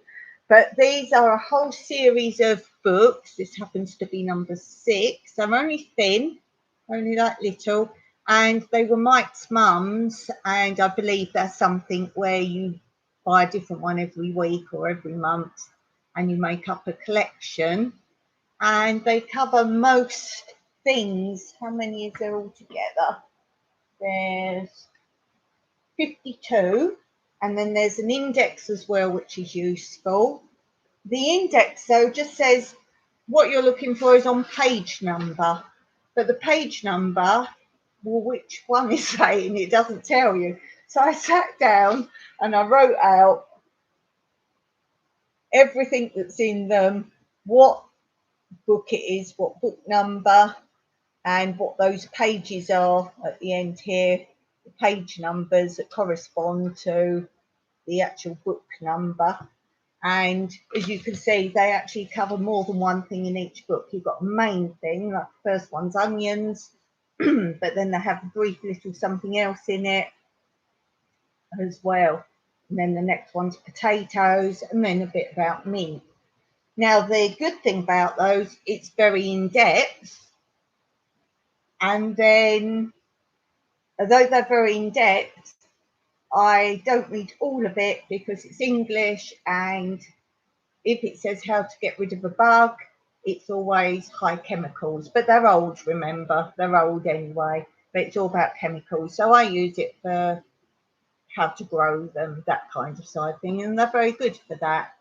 A: But these are a whole series of books. This happens to be number 6. I'm only thin, only like little. And they were Mike's mum's. And I believe there's something where you buy a different one every week or every month and you make up a collection. And they cover most things. How many is there altogether? There's 52, and then there's an index as well, which is useful. The index, though, just says what you're looking for is on page number, but the page number, well, which one is that? And it doesn't tell you. So I sat down and I wrote out everything that's in them, what book it is, what book number, and what those pages are at the end here, the page numbers that correspond to the actual book number. And as you can see, they actually cover more than one thing in each book. You've got a main thing, like the first one's onions, but then they have a brief little something else in it as well. And then the next one's potatoes, and then a bit about meat. Now, the good thing about those, it's very in-depth. And then, although they're very in-depth, I don't read all of it because it's English, and if it says how to get rid of a bug, it's always high chemicals. But they're old, remember, they're old anyway, but it's all about chemicals. So I use it for how to grow them, that kind of side thing, and they're very good for that.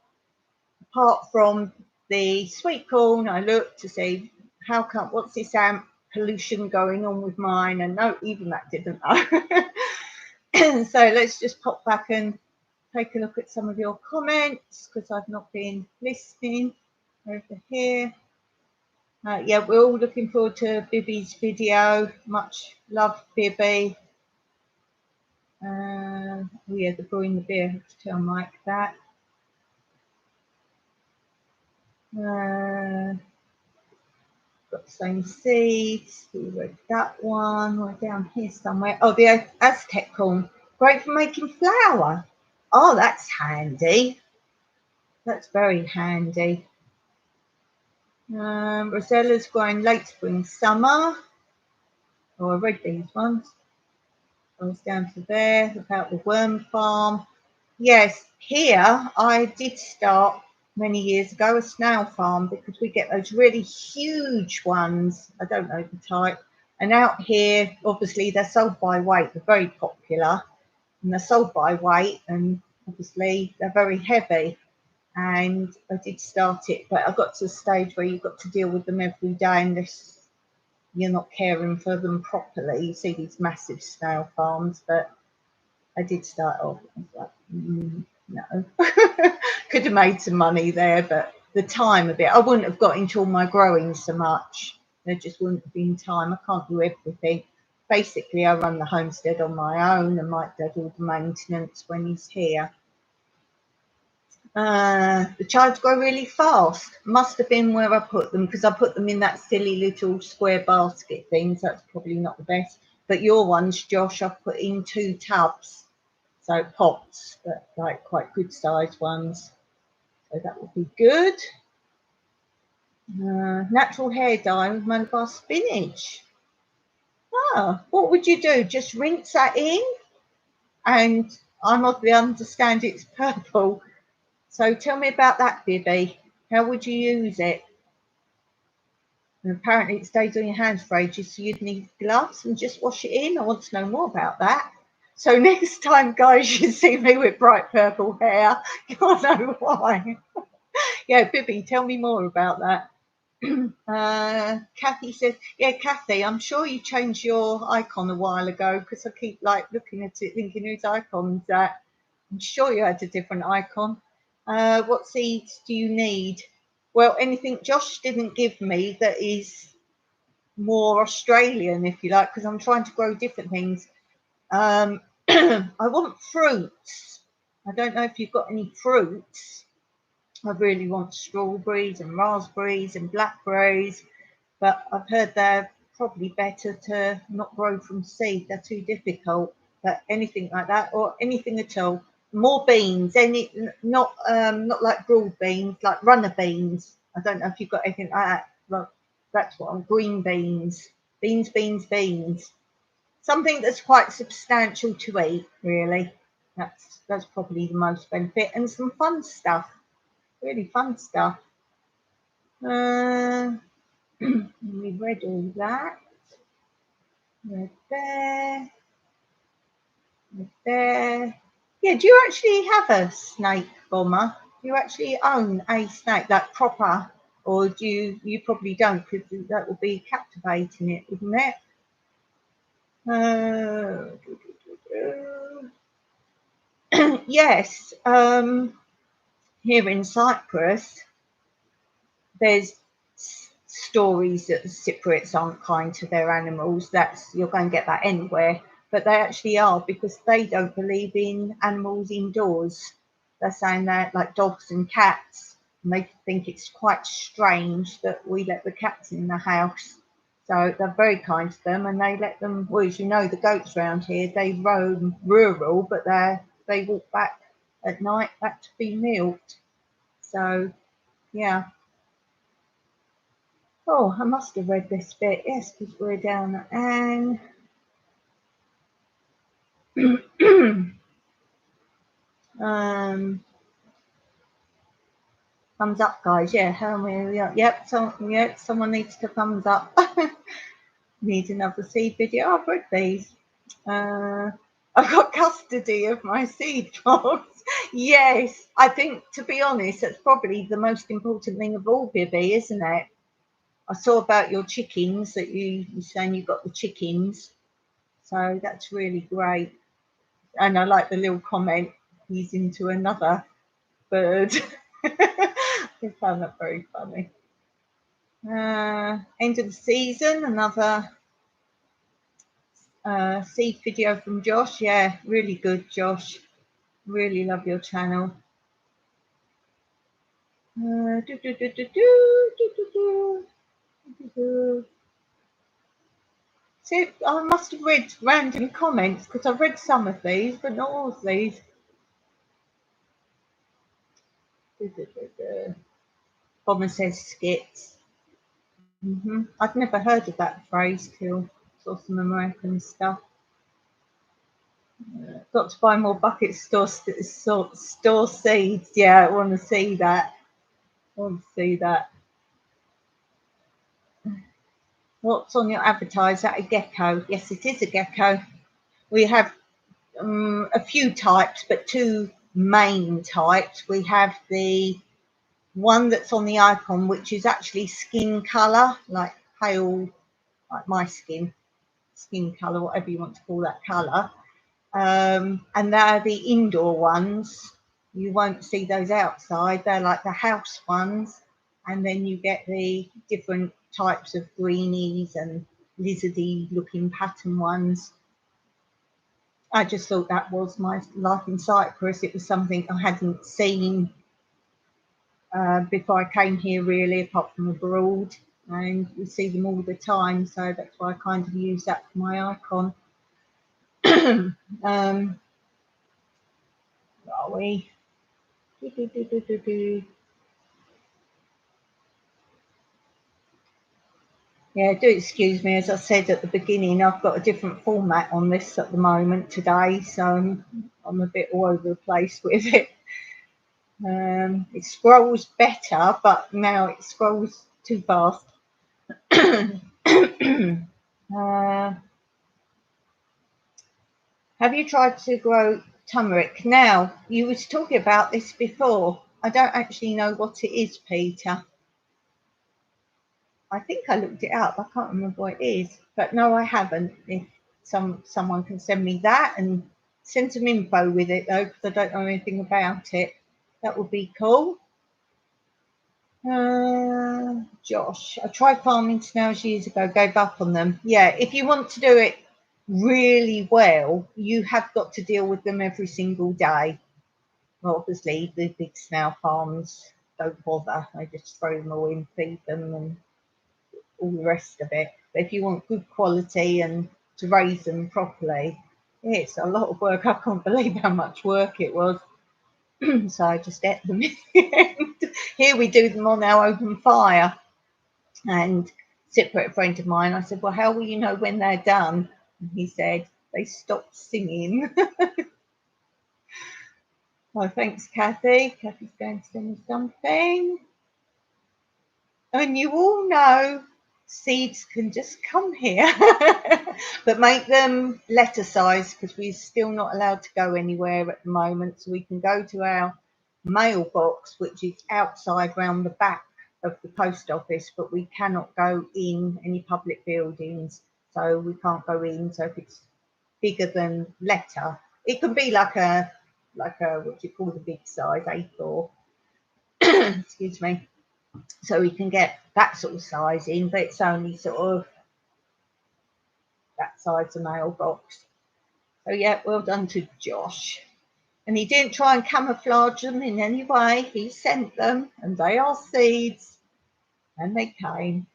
A: Apart from the sweet corn, I look to see what's this pollution going on with mine, and no, even that didn't know. So let's just pop back and take a look at some of your comments because I've not been listening over here. Yeah, we're all looking forward to Bibby's video. Much love, Bibby. Oh yeah, the boy in the beer, I have to tell Mike that. Got the same seeds. We read that one. We're down here somewhere. Oh, the Aztec corn. Great for making flour. Oh, that's handy. That's very handy. Rosella's growing late spring, summer. Oh, I read these ones. I was down to there about the worm farm. Yes, here I did start many years ago a snail farm because we get those really huge ones. I don't know the type. And out here, obviously, they're sold by weight. They're very popular and they're sold by weight, and obviously they're very heavy. And I did start it, but I got to the stage where you've got to deal with them every day unless you're not caring for them properly. You see these massive snail farms, but I did start off. I was like, no. Could have made some money there, but the time of it, I wouldn't have got into all my growing so much. There just wouldn't have been time. I can't do everything. Basically, I run the homestead on my own, and Mike does all the maintenance when he's here. The chives grow really fast. Must have been where I put them because I put them in that silly little square basket thing, so that's probably not the best. But your ones, Josh, I've put in 2 tubs, so pots, but like quite good sized ones. So that would be good. Natural hair dye with Malabar spinach. What would you do? Just rinse that in? And I'm of the understand it's purple. So tell me about that, Bibby. How would you use it? And apparently it stays on your hands for ages, so you'd need gloves and just wash it in. I want to know more about that. So next time, guys, you see me with bright purple hair, you'll know why. Yeah, Bibby, tell me more about that. Kathy says, yeah, Kathy, I'm sure you changed your icon a while ago, because I keep like looking at it thinking whose icon's that. I'm sure you had a different icon. What seeds do you need? Well, anything Josh didn't give me that is more Australian, if you like, because I'm trying to grow different things. I want fruits. I don't know if you've got any fruits. I really want strawberries and raspberries and blackberries, but I've heard they're probably better to not grow from seed. They're too difficult. But anything like that, or anything at all. More beans, not like broad beans, like runner beans. I don't know if you've got anything like that. Well, that's what I'm green beans. Beans. Something that's quite substantial to eat, really. That's probably the most benefit, and some fun stuff. Really fun stuff. We read all that. Read there. Read there. Yeah, do you actually have a snake, Bomber? Do you actually own a snake, like proper? Or do you probably don't, because that would be captivating it, wouldn't it? Yes, here in Cyprus, there's stories that the Cypriots aren't kind to their animals. You're going to get that anywhere, but they actually are, because they don't believe in animals indoors. They're saying that, like dogs and cats, and they think it's quite strange that we let the cats in the house. So they're very kind to them, and they let them. Well, as you know, the goats around here, they roam rural, but they walk back at night back to be milked. So yeah. Oh, I must have read this bit. Yes, because we're down and thumbs up, guys. Yeah, how many? Yep, someone needs to thumbs up. Need another seed video. I've read these. I've got custody of my seed box. Yes, I think, to be honest, that's probably the most important thing of all, Bibby, isn't it? I saw about your chickens, that you're saying you got the chickens. So that's really great. And I like the little comment, he's into another bird. I found that very funny. End of the season, another seed video from Josh. Yeah, really good, Josh. Really love your channel. See, I must have read random comments, because I've read some of these, but not all of these. Bomber says skits. I've never heard of that phrase till saw some American stuff. Got to buy more buckets, store seeds. Yeah, I want to see that. What's on your avatar? Is that a gecko? Yes, it is a gecko. We have a few types, but two main types. We have the one that's on the icon, which is actually skin color, like pale, like my skin color, whatever you want to call that color. And they're the indoor ones. You won't see those outside. They're like the house ones. And then you get the different types of greenies and lizardy looking pattern ones. I just thought that was my life in Cyprus. It was something I hadn't seen before I came here, really, apart from abroad. And we see them all the time. So that's why I kind of use that for my icon. Where are we? Yeah, do excuse me. As I said at the beginning, I've got a different format on this at the moment today, so I'm a bit all over the place with it. It scrolls better, but now it scrolls too fast. Have you tried to grow turmeric? Now, you was talking about this before. I don't actually know what it is, Peter. I think I looked it up. I can't remember what it is. But no, I haven't. If someone can send me that and send some info with it, though, because I don't know anything about it. That would be cool. Josh, I tried farming snails years ago, gave up on them. Yeah, if you want to do it really well, you have got to deal with them every single day. Well, obviously, the big snail farms don't bother. They just throw them all in, feed them, and all the rest of it. But if you want good quality and to raise them properly, it's a lot of work. I can't believe how much work it was. So I just ate them in the end. Here we do them on our open fire. And Cyprus, a friend of mine, I said, well, how will you know when they're done? And he said, they stopped singing. Oh, thanks, Kathy. Kathy's going to send me something. And you all know seeds can just come here, but make them letter size because we're still not allowed to go anywhere at the moment. So we can go to our mailbox, which is outside round the back of the post office, but we cannot go in any public buildings. So we can't go in. So if it's bigger than letter, it can be like a what do you call the big size, A4. Excuse me. So we can get that sort of size in, but it's only sort of that size of mailbox. So yeah, well done to Josh. And he didn't try and camouflage them in any way. He sent them, and they are seeds, and they came.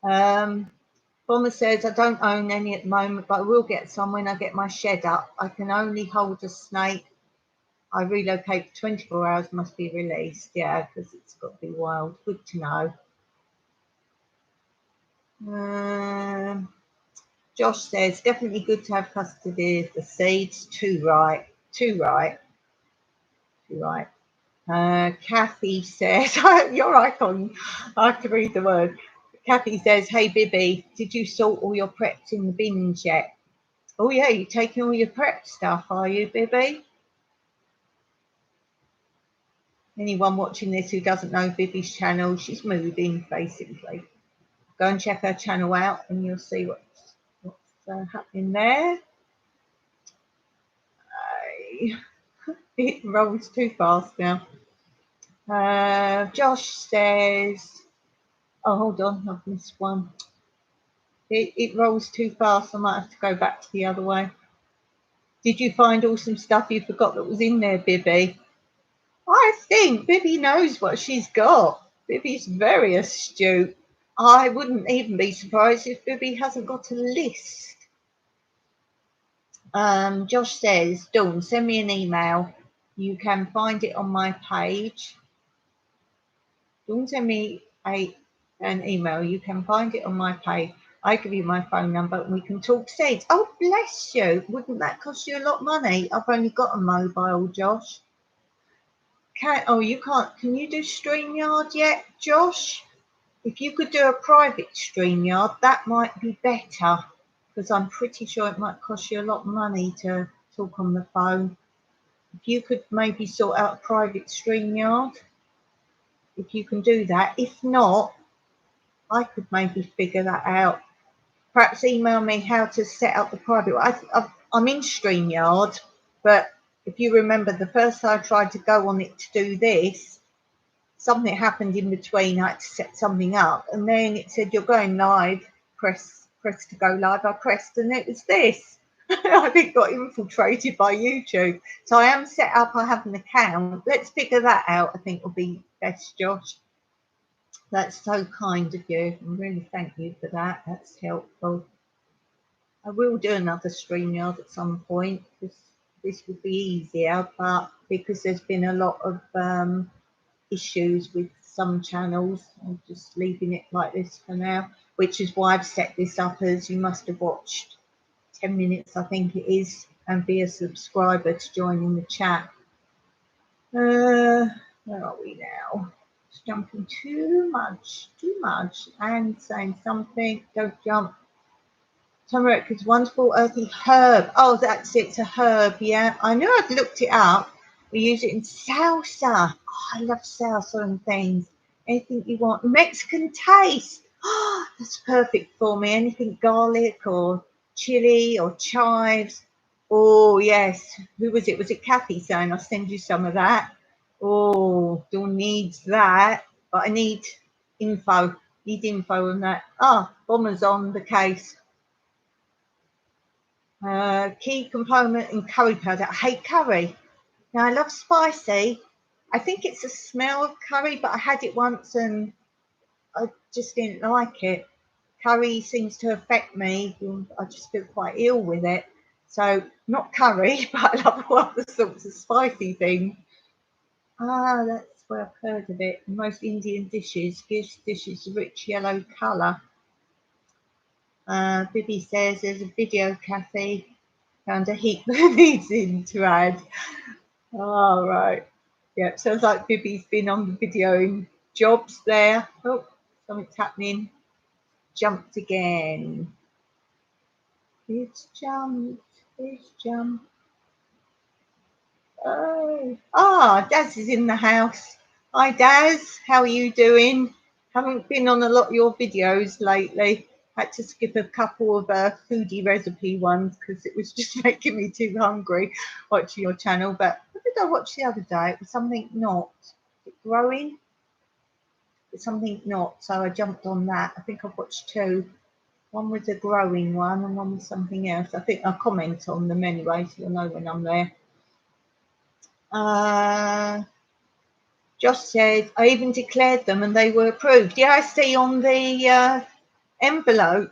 A: Bomber says, I don't own any at the moment, but I will get some when I get my shed up. I can only hold a snake. I relocate for 24 hours, must be released. Yeah, because it's got to be wild. Good to know. Josh says, definitely good to have custody of the seeds. Too right. Kathy says, your icon, I have to read the word. Kathy says, hey, Bibby, did you sort all your preps in the bins yet? Oh, yeah, you're taking all your prep stuff, are you, Bibby? Anyone watching this who doesn't know Bibby's channel, she's moving, basically. Go and check her channel out and you'll see what's happening there. It rolls too fast now. Josh says, oh, hold on, I've missed one. It rolls too fast. I might have to go back to the other way. Did you find awesome stuff you forgot that was in there, Bibby? I think Bibby knows what she's got. Bibby's very astute. I wouldn't even be surprised if Bibby hasn't got a list. Josh says, Dawn, send me an email. You can find it on my page. Dawn, send me an email. You can find it on my page. I give you my phone number and we can talk seeds. Oh, bless you. Wouldn't that cost you a lot of money? I've only got a mobile, Josh. You can't. Can you do StreamYard yet, Josh? If you could do a private StreamYard, that might be better because I'm pretty sure it might cost you a lot of money to talk on the phone. If you could maybe sort out a private StreamYard, if you can do that. If not, I could maybe figure that out. Perhaps email me how to set up the private. I'm in StreamYard, but if you remember, the first time I tried to go on it to do this, something happened in between. I had to set something up, and then it said you're going live. Press to go live. I pressed, and it was this. I think got infiltrated by YouTube. So I am set up. I have an account. Let's figure that out. I think will be best, Josh. That's so kind of you. I really thank you for that. That's helpful. I will do another StreamYard at some point because this would be easier, but because there's been a lot of issues with some channels, I'm just leaving it like this for now, which is why I've set this up as you must have watched 10 minutes, I think it is, and be a subscriber to join in the chat. Where are we now? jumping too much, and saying something. Don't jump. Turmeric is wonderful earthy herb. Oh, that's it. It's a herb. Yeah, I knew I'd looked it up. We use it in salsa. Oh, I love salsa and things. Anything you want. Mexican taste. Oh, that's perfect for me. Anything garlic or chili or chives. Oh, yes. Who was it? Was it Kathy saying I'll send you some of that? Oh, Dawn needs that. But I need info. Need info on that. Ah, Bomber's on the case. Key component in curry powder. I hate curry. Now, I love spicy. I think it's a smell of curry, but I had it once and I just didn't like it. Curry seems to affect me. I just feel quite ill with it. So, not curry, but I love all other sorts of spicy things. Ah, that's where I've heard of it. Most Indian dishes gives dishes a rich yellow colour. Bibi says there's a video, Kathy. Found a heap of these in to add. Oh, right. Yeah, sounds like Bibi's been on the videoing jobs there. Oh, something's happening. Jumped again. It's jumped. It's jumped. Oh, Daz is in the house. Hi, Daz. How are you doing? Haven't been on a lot of your videos lately. Had to skip a couple of foodie recipe ones because it was just making me too hungry watching your channel. But what did I watch the other day? It was something not. Is it growing? It's something not. So I jumped on that. I think I've watched two. One was a growing one and one was something else. I think I'll comment on them anyway, so you'll know when I'm there. Josh said, I even declared them and they were approved. Yeah, I see on the envelope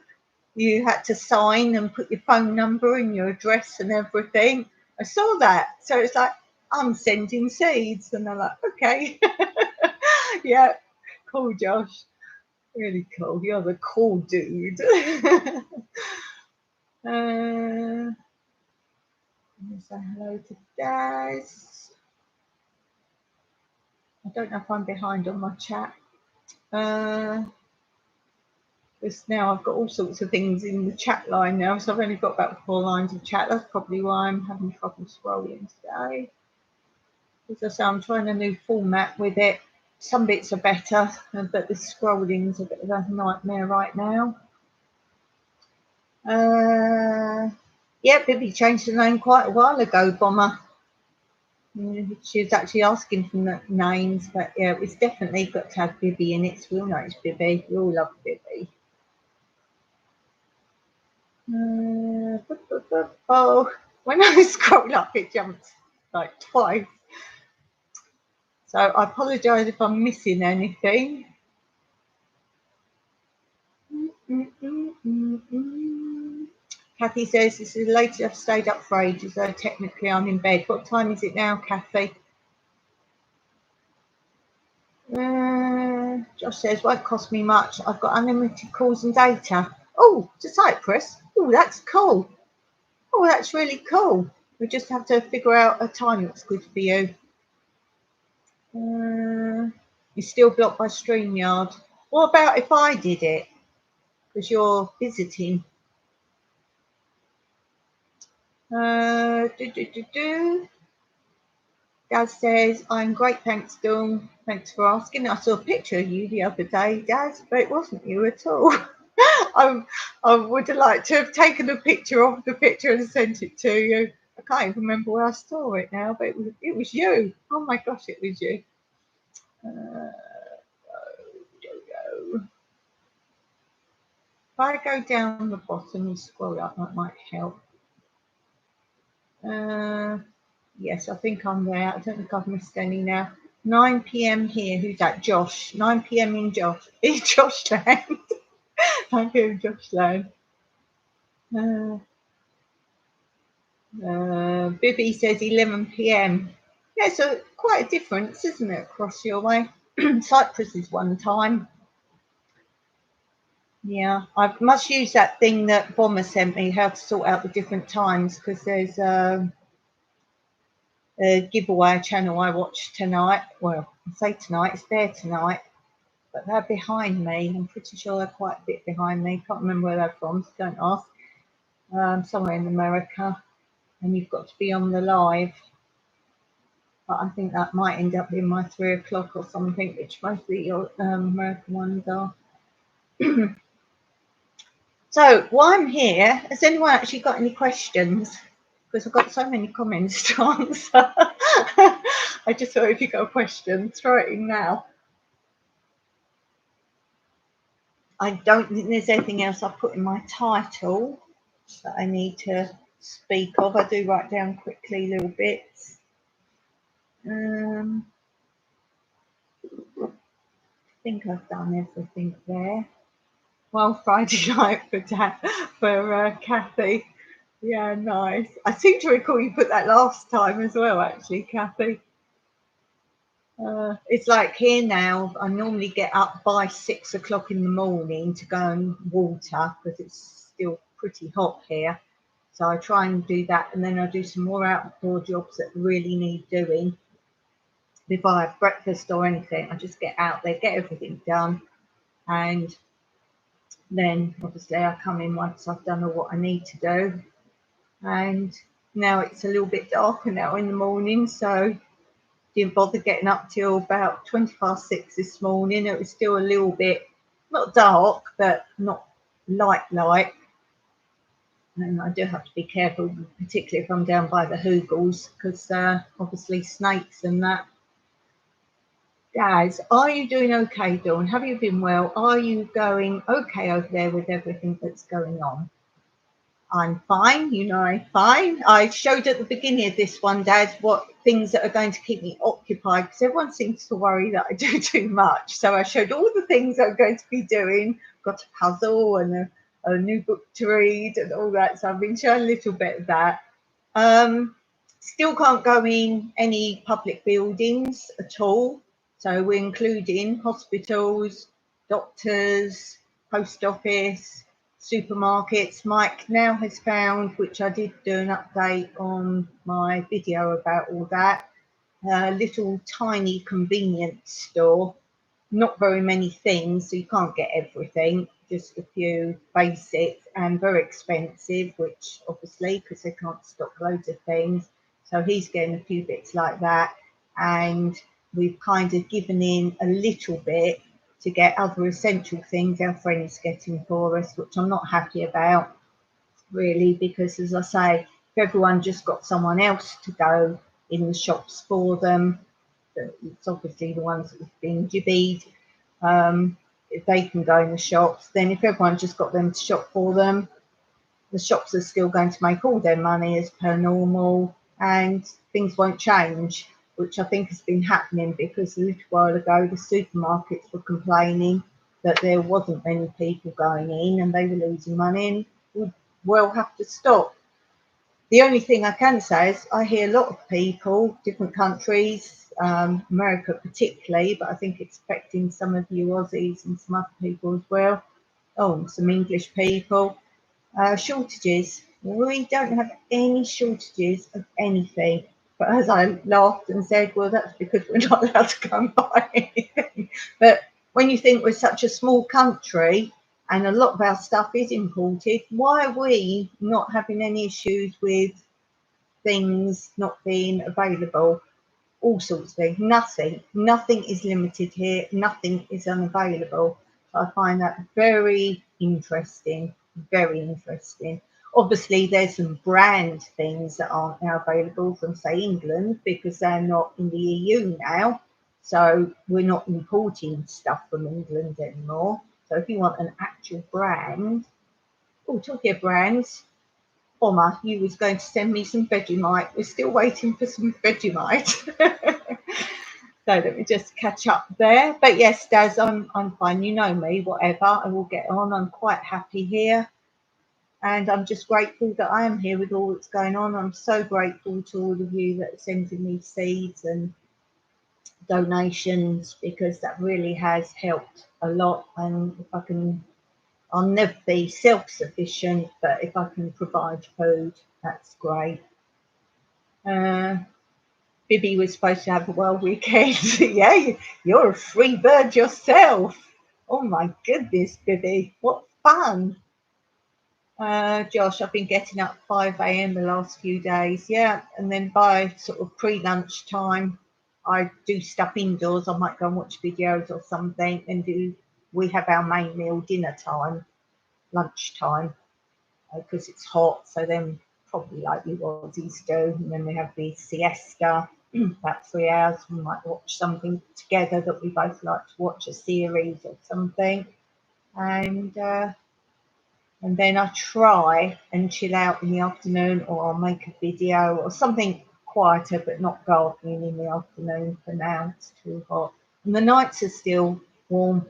A: you had to sign and put your phone number and your address and everything. I saw that. So it's like, I'm sending seeds. And they're like, okay. Yeah, cool, Josh. Really cool. You're the cool dude. Say hello to Daz. I don't know if I'm behind on my chat. Because now I've got all sorts of things in the chat line now, so I've only got about 4 lines of chat. That's probably why I'm having trouble scrolling today. As I say, I'm trying a new format with it. Some bits are better, but the scrolling's a bit of a nightmare right now. Yeah, Bibi changed the name quite a while ago, Bomber. She was actually asking for the names, but yeah, it's definitely got to have Bibi in it. So we all know it's Bibi. We all love Bibi. Oh, when I scroll up, it jumps like twice. So I apologise if I'm missing anything. Kathy says this is the latest I've stayed up for ages, so technically I'm in bed. What time is it now, Kathy? Josh says won't cost me much. I've got unlimited calls and data. Oh, to Cyprus. Oh, that's cool. Oh, that's really cool. We just have to figure out a time that's good for you. You're still blocked by StreamYard. What about if I did it? Because you're visiting. Daz says, I'm great, thanks, Dawn. Thanks for asking. I saw a picture of you the other day, Daz, but it wasn't you at all. I would have liked to have taken a picture of the picture and sent it to you. I can't even remember where I saw it now, but it was you. Oh my gosh, it was you. If I go down the bottom and scroll up, that might help. Yes, I think I'm there. I don't think I've missed any now. 9 p.m. here. Who's that? Josh. 9 p.m. in Josh. In Joshland. 9 p.m. in Joshland. Bibi says 11 p.m. Yeah, so quite a difference, isn't it, across your way? Cyprus is one time. Yeah, I must use that thing that Bomber sent me, how to sort out the different times, because there's a giveaway channel I watched tonight. Well, I say tonight, it's there tonight, but they're behind me. I'm pretty sure they're quite a bit behind me. Can't remember where they're from, so don't ask. Somewhere in America, and you've got to be on the live. But I think that might end up being my 3 o'clock or something, which most of the American ones are. So while I'm here, has anyone actually got any questions? Because I've got so many comments to answer. I just thought if you've got a question, throw it in now. I don't think there's anything else I've put in my title that I need to speak of. I do write down quickly little bits. I think I've done everything there. Well, Friday night for Kathy. Yeah, nice. I seem to recall you put that last time as well, actually, Kathy. It's like here now, I normally get up by 6 o'clock in the morning to go and water because it's still pretty hot here. So I try and do that, and then I do some more outdoor jobs that really need doing. If I have breakfast or anything, I just get out there, get everything done, and then obviously I come in once I've done all what I need to do. And now it's a little bit darker now in the morning, so didn't bother getting up till about 6:20 this morning. It was still a little bit not dark, but not light. And I do have to be careful, particularly if I'm down by the Hoogles, because obviously snakes and that. Guys, are you doing okay, Dawn? Have you been well? Are you going okay over there with everything that's going on? I'm fine, I'm fine. I showed at the beginning of this one, Dad, what things that are going to keep me occupied, because everyone seems to worry that I do too much. So I showed all the things I'm going to be doing. Got a puzzle and a new book to read and all that. So I've been showing a little bit of that. Still can't go in any public buildings at all. So we're including hospitals, doctors, post office, supermarkets. Mike now has found, which I did do an update on my video about all that, a little tiny convenience store. Not very many things, so you can't get everything, just a few basics, and very expensive, which obviously because they can't stock loads of things. So he's getting a few bits like that, and we've kind of given in a little bit to get other essential things our friends getting for us, which I'm not happy about really, because as I say, if everyone just got someone else to go in the shops for them, it's obviously the ones that have been jibbied, if they can go in the shops, then if everyone just got them to shop for them, the shops are still going to make all their money as per normal, and things won't change, which I think has been happening because a little while ago the supermarkets were complaining that there wasn't many people going in and they were losing money and would well have to stop. The only thing I can say is I hear a lot of people, different countries, America particularly, but I think it's affecting some of you Aussies and some other people as well. Oh, some English people. Shortages. We don't have any shortages of anything. But as I laughed and said, well, that's because we're not allowed to go and buy anything. But when you think we're such a small country and a lot of our stuff is imported, why are we not having any issues with things not being available? All sorts of things. Nothing is limited here. Nothing is unavailable. I find that very interesting. Very interesting. Obviously, there's some brand things that aren't now available from, say, England, because they're not in the EU now. So we're not importing stuff from England anymore. So if you want an actual brand, oh, talking of brands, Oma, you was going to send me some Vegemite. We're still waiting for some Vegemite. So let me just catch up there. But yes, Daz, I'm fine. You know me, whatever. I will get on. I'm quite happy here. And I'm just grateful that I am here with all that's going on. I'm so grateful to all of you that are sending me seeds and donations, because that really has helped a lot. And if I can, I'll never be self-sufficient, but if I can provide food, that's great. Bibby was supposed to have a wild weekend. Yeah, you're a free bird yourself. Oh my goodness, Bibby, what fun. Josh, I've been getting up 5 a.m. the last few days, yeah, and then by sort of pre-lunch time, I do stuff indoors. I might go and watch videos or something, and we have our main meal dinner time, lunchtime, because it's hot. So then probably like you Aussies do, and then we have the siesta, about 3 hours. We might watch something together that we both like to watch, a series or something, and then I try and chill out in the afternoon, or I'll make a video or something quieter, but not gardening in the afternoon for now. It's too hot. And the nights are still warm.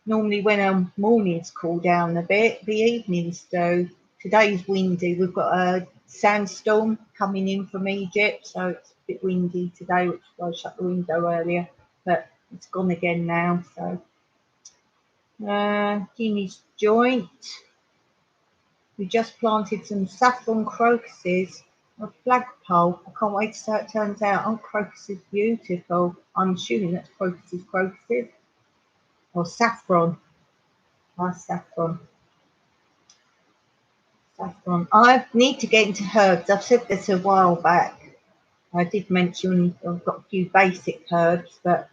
A: Normally when our mornings cool down a bit, the evenings do. Today's windy. We've got a sandstorm coming in from Egypt, so it's a bit windy today, which is why I shut the window earlier. But it's gone again now. So Jeannie's joint. We just planted some saffron crocuses on a flagpole. I can't wait to see how it turns out. Oh, crocus is beautiful. I'm assuming that's crocuses. Or saffron. Saffron. Saffron. I need to get into herbs. I've said this a while back. I did mention I've got a few basic herbs, but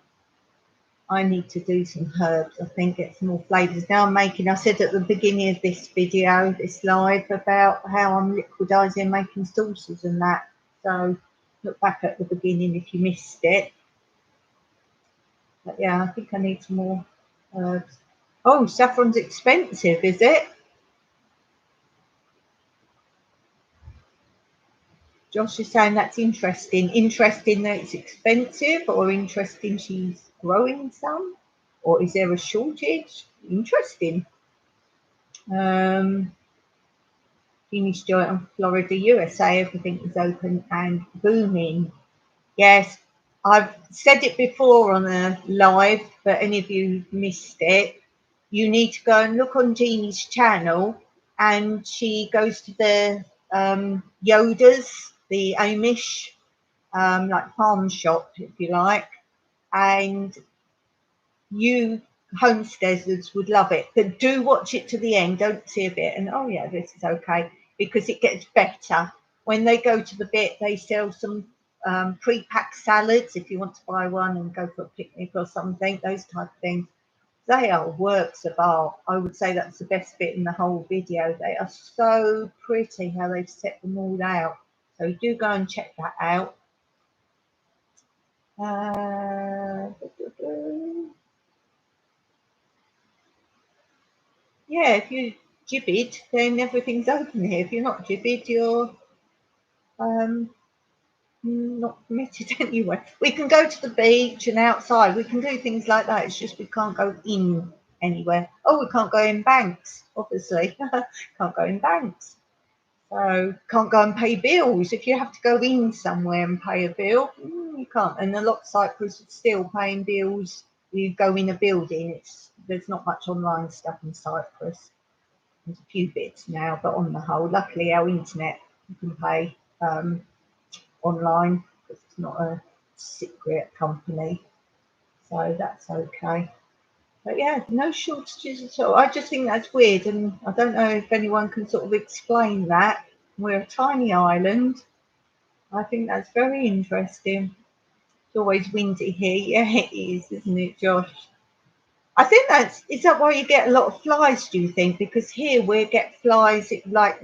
A: I need to do some herbs. I think get some more flavours. Now I said at the beginning of this video, this live, about how I'm liquidising making sauces and that. So look back at the beginning if you missed it. But yeah, I think I need some more herbs. Oh, saffron's expensive, is it? Josh is saying that's interesting. Interesting that it's expensive, or interesting she's growing some? Or is there a shortage? Interesting. Finish joint on Florida, USA, everything is open and booming. Yes, I've said it before on a live, but any of you missed it, you need to go and look on Jeannie's channel, and she goes to the Yodas, the Amish, like farm shop, if you like, and you homesteaders would love it, but do watch it to the end. Don't see a bit and oh yeah, this is okay, because it gets better when they go to the bit. They sell some pre-packed salads if you want to buy one and go for a picnic or something, those type of things. They are works of art. I would say that's the best bit in the whole video. They are so pretty how they've set them all out, so do go and check that out. Yeah, if you gibbered, then everything's open here. If you're not gibbered, you're not permitted anyway. We can go to the beach and outside. We can do things like that. It's just we can't go in anywhere. Oh, we can't go in banks, obviously. Can't go in banks. So can't go and pay bills. If you have to go in somewhere and pay a bill, you can't. And a lot of Cyprus is still paying bills. You go in a building. There's not much online stuff in Cyprus. There's a few bits now, but on the whole, luckily our internet you can pay online because it's not a secret company, so that's okay. But yeah, no shortages at all. I just think that's weird, and I don't know if anyone can sort of explain that. We're a tiny island. I think that's very interesting. It's always windy here. Yeah, it is, isn't it, Josh? I think is that why you get a lot of flies, do you think? Because here we get flies like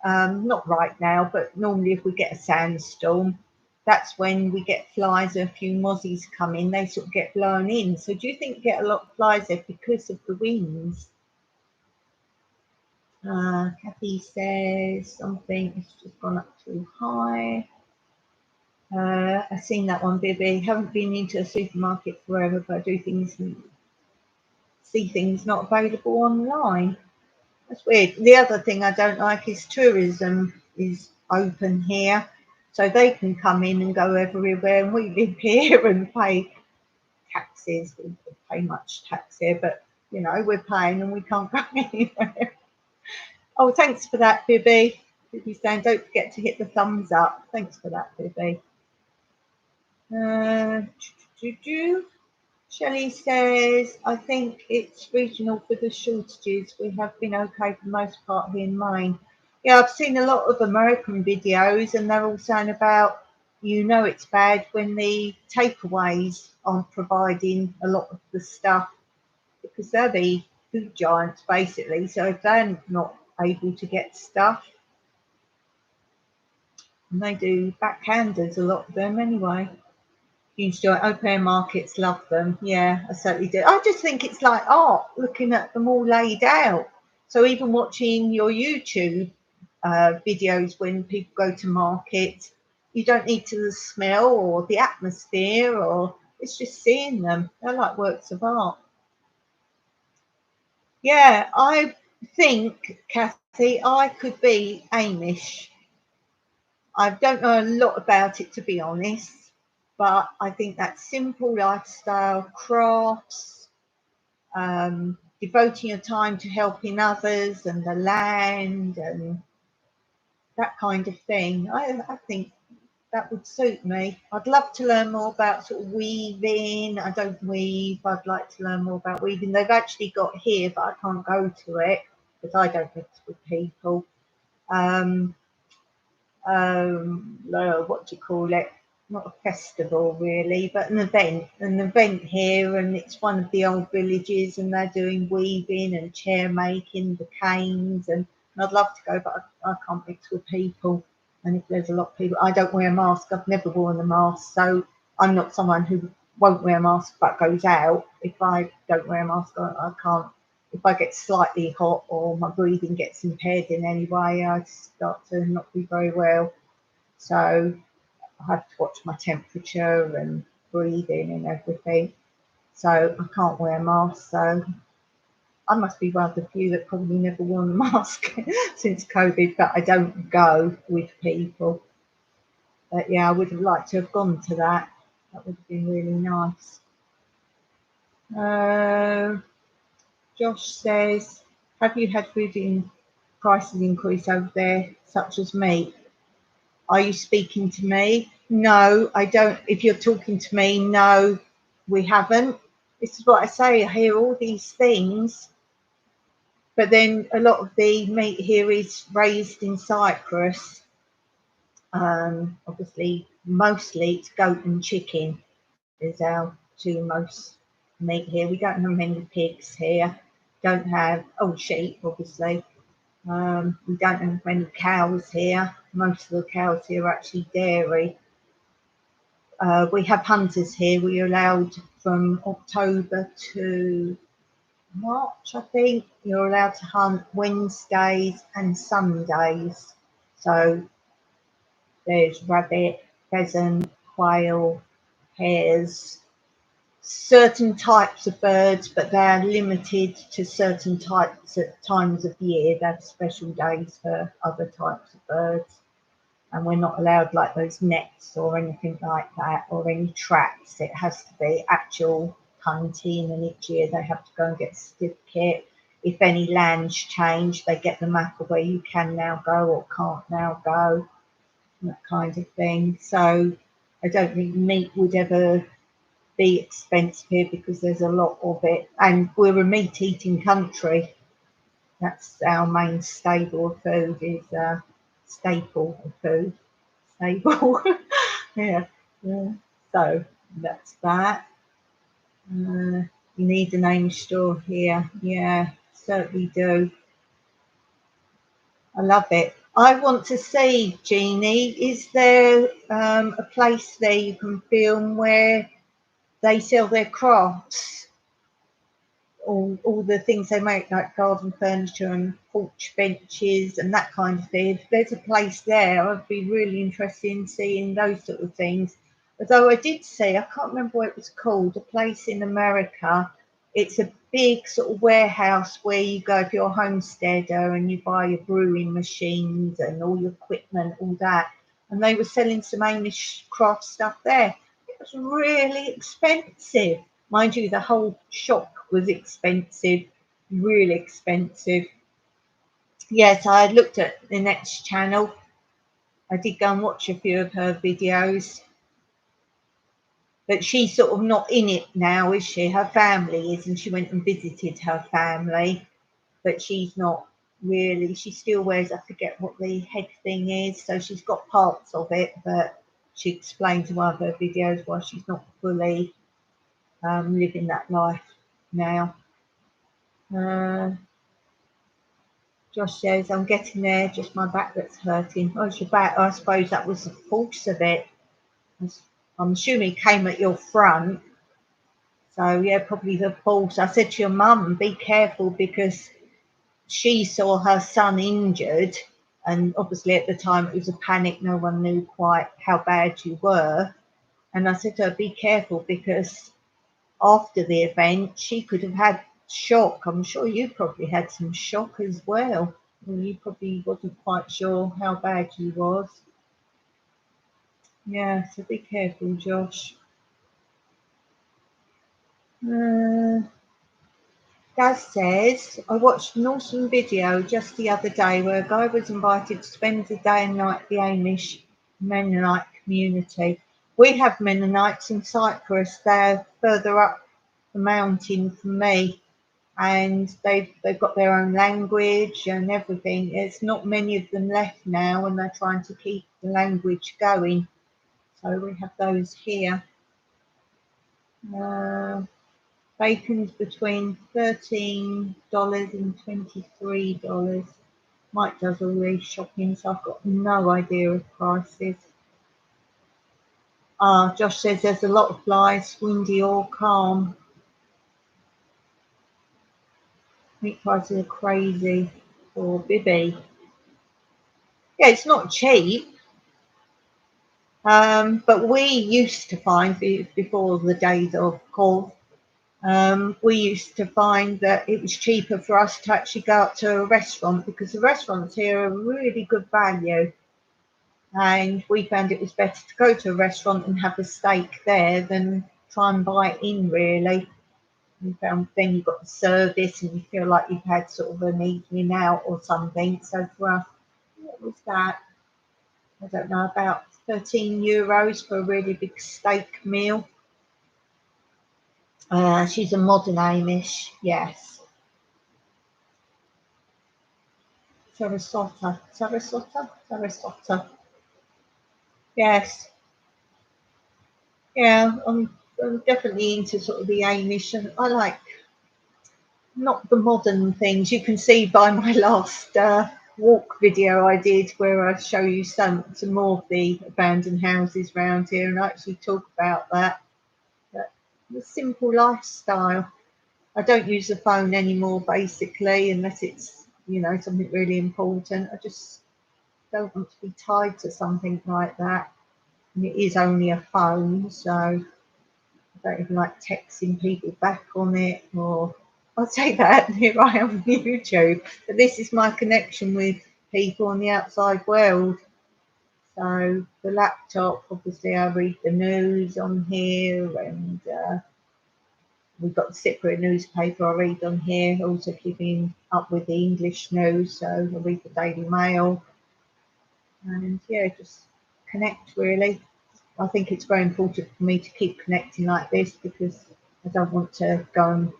A: not right now, but normally if we get a sandstorm, that's when we get flies. A few mozzies come in, they sort of get blown in. So do you think you get a lot of flies there because of the winds? Kathy says something, it's just gone up too high. I've seen that one, Bibby. Haven't been into a supermarket forever, but I do see things not available online. That's weird. The other thing I don't like is tourism is open here, so they can come in and go everywhere, and we live here and pay taxes. We don't pay much tax here, but you know we're paying and we can't go anywhere. Oh, thanks for that, Bibby. Bibby saying don't forget to hit the thumbs up. Thanks for that, Bibby. Shelly says, I think it's regional for the shortages. We have been okay for the most part here in Maine. Yeah, I've seen a lot of American videos and they're all saying about, it's bad when the takeaways aren't providing a lot of the stuff because they're the food giants basically. So if they're not able to get stuff, and they do backhanders, a lot of them anyway. Huge joy. Open air markets, love them. Yeah, I certainly do. I just think it's like art, looking at them all laid out. So even watching your YouTube videos when people go to market, you don't need to the smell or the atmosphere, or it's just seeing them. They're like works of art. Yeah, I think, Kathy, I could be Amish. I don't know a lot about it, to be honest, but I think that simple lifestyle, crafts, devoting your time to helping others and the land and that kind of thing, I think that would suit me. I'd love to learn more about sort of weaving. I don't weave. I'd like to learn more about weaving. They've actually got here, but I can't go to it because I don't mix with people. What do you call it? Not a festival really, but an event here, and it's one of the old villages, and they're doing weaving and chair making, the canes, and I'd love to go, but I can't mix with people. And if there's a lot of people, I don't wear a mask. I've never worn a mask, so I'm not someone who won't wear a mask but goes out. If I don't wear a mask, I can't. If I get slightly hot or my breathing gets impaired in any way, I start to not be very well. So I have to watch my temperature and breathing and everything. So I can't wear a mask. So I must be one of the few that probably never worn a mask since COVID, but I don't go with people. But yeah, I would have liked to have gone to that. That would have been really nice. Josh says, have you had food prices increase over there, such as meat? Are you speaking to me? No, I don't. If you're talking to me, no, we haven't. This is what I say. I hear all these things, but then a lot of the meat here is raised in Cyprus. Obviously, mostly it's goat and chicken is our two most meat here. We don't have many pigs here. Don't have sheep, obviously. We don't have many cows here. Most of the cows here are actually dairy. We have hunters here. We're allowed from October to March, I think. You're allowed to hunt Wednesdays and Sundays. So there's rabbit, pheasant, quail, hares, certain types of birds, but they're limited to certain types at times of year. There's special days for other types of birds. And we're not allowed like those nets or anything like that, or any traps. It has to be actual hunting, and each year they have to go and get a certificate. If any lands change, they get the map of where you can now go or can't now go, that kind of thing. So I don't think meat would ever be expensive here because there's a lot of it, and we're a meat eating country. That's our main staple of food, is staple of food. Stable. yeah. So that's that. You need a name store here. Yeah, certainly do. I love it. I want to see, Jeannie, is there a place there you can film where they sell their crafts? All the things they make, like garden furniture and porch benches and that kind of thing. If there's a place there, I'd be really interested in seeing those sort of things. Although I did see, I can't remember what it was called, a place in America. It's a big sort of warehouse where you go if you're a homesteader and you buy your brewing machines and all your equipment, all that. And they were selling some Amish craft stuff there. It was really expensive. Mind you, the whole shop was expensive, really expensive. Yes, I looked at the next channel. I did go and watch a few of her videos. But she's sort of not in it now, is she? Her family is, and she went and visited her family, but she's not really. She still wears, I forget what the head thing is, so she's got parts of it, but she explains in one of her videos why she's not fully living that life now. Josh says, I'm getting there, just my back that's hurting. Oh, it's your back. I suppose that was the force of it. I'm assuming it came at your front. So, yeah, probably the pulse. I said to your mum, be careful, because she saw her son injured. And obviously at the time it was a panic. No one knew quite how bad you were. And I said to her, be careful, because after the event, she could have had shock. I'm sure you probably had some shock as well. You probably wasn't quite sure how bad you was. Yeah, so be careful, Josh. Daz says, I watched an awesome video just the other day where a guy was invited to spend the day and night at the Amish Mennonite community. We have Mennonites in Cyprus. They're further up the mountain from me, and they've got their own language and everything. There's not many of them left now, and they're trying to keep the language going. So we have those here. Bacon's between $13 and $23. Mike does all these shopping, so I've got no idea of prices. Josh says there's a lot of flies, windy or calm. Meat prices are crazy for Bibby. Yeah, it's not cheap. But we used to find, before the days of course, we used to find that it was cheaper for us to actually go out to a restaurant, because the restaurants here are really good value. And we found it was better to go to a restaurant and have a steak there than try and buy it in, really. We found then you've got the service and you feel like you've had sort of an evening out or something. So for us, what was that? I don't know, about €13 for a really big steak meal. She's a modern Amish, yes. Sarasota. Yes. Yeah, I'm definitely into sort of the Amish, and I like not the modern things. You can see by my last walk video I did, where I show you some more of the abandoned houses around here, and I actually talk about that. But the simple lifestyle. I don't use the phone anymore, basically, unless it's, you know, something really important. I just don't want to be tied to something like that. And it is only a phone, so I don't even like texting people back on it. Or I'll say that, here I am on YouTube, but this is my connection with people in the outside world. So the laptop, obviously I read the news on here, and we've got the Cypriot newspaper I read on here, also keeping up with the English news, so I read the Daily Mail. And yeah, just connect, really. I think it's very important for me to keep connecting like this, because I don't want to go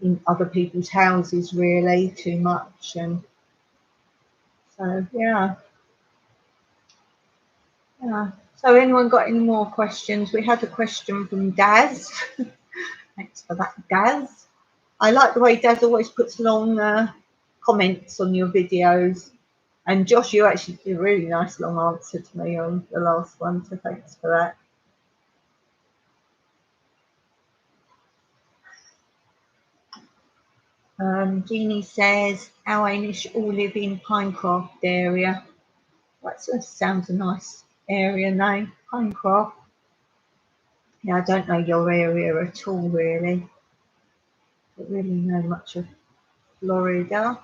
A: in other people's houses really too much. And so yeah. So anyone got any more questions? We had a question from Daz. Thanks for that, Daz. I like the way Daz always puts long comments on your videos. And Josh, you actually did a really nice long answer to me on the last one, so thanks for that. Jeannie says, our Amish all live in Pinecraft area. That sounds a nice area name, Pinecraft. Yeah, I don't know your area at all, really. Don't really know much of Florida.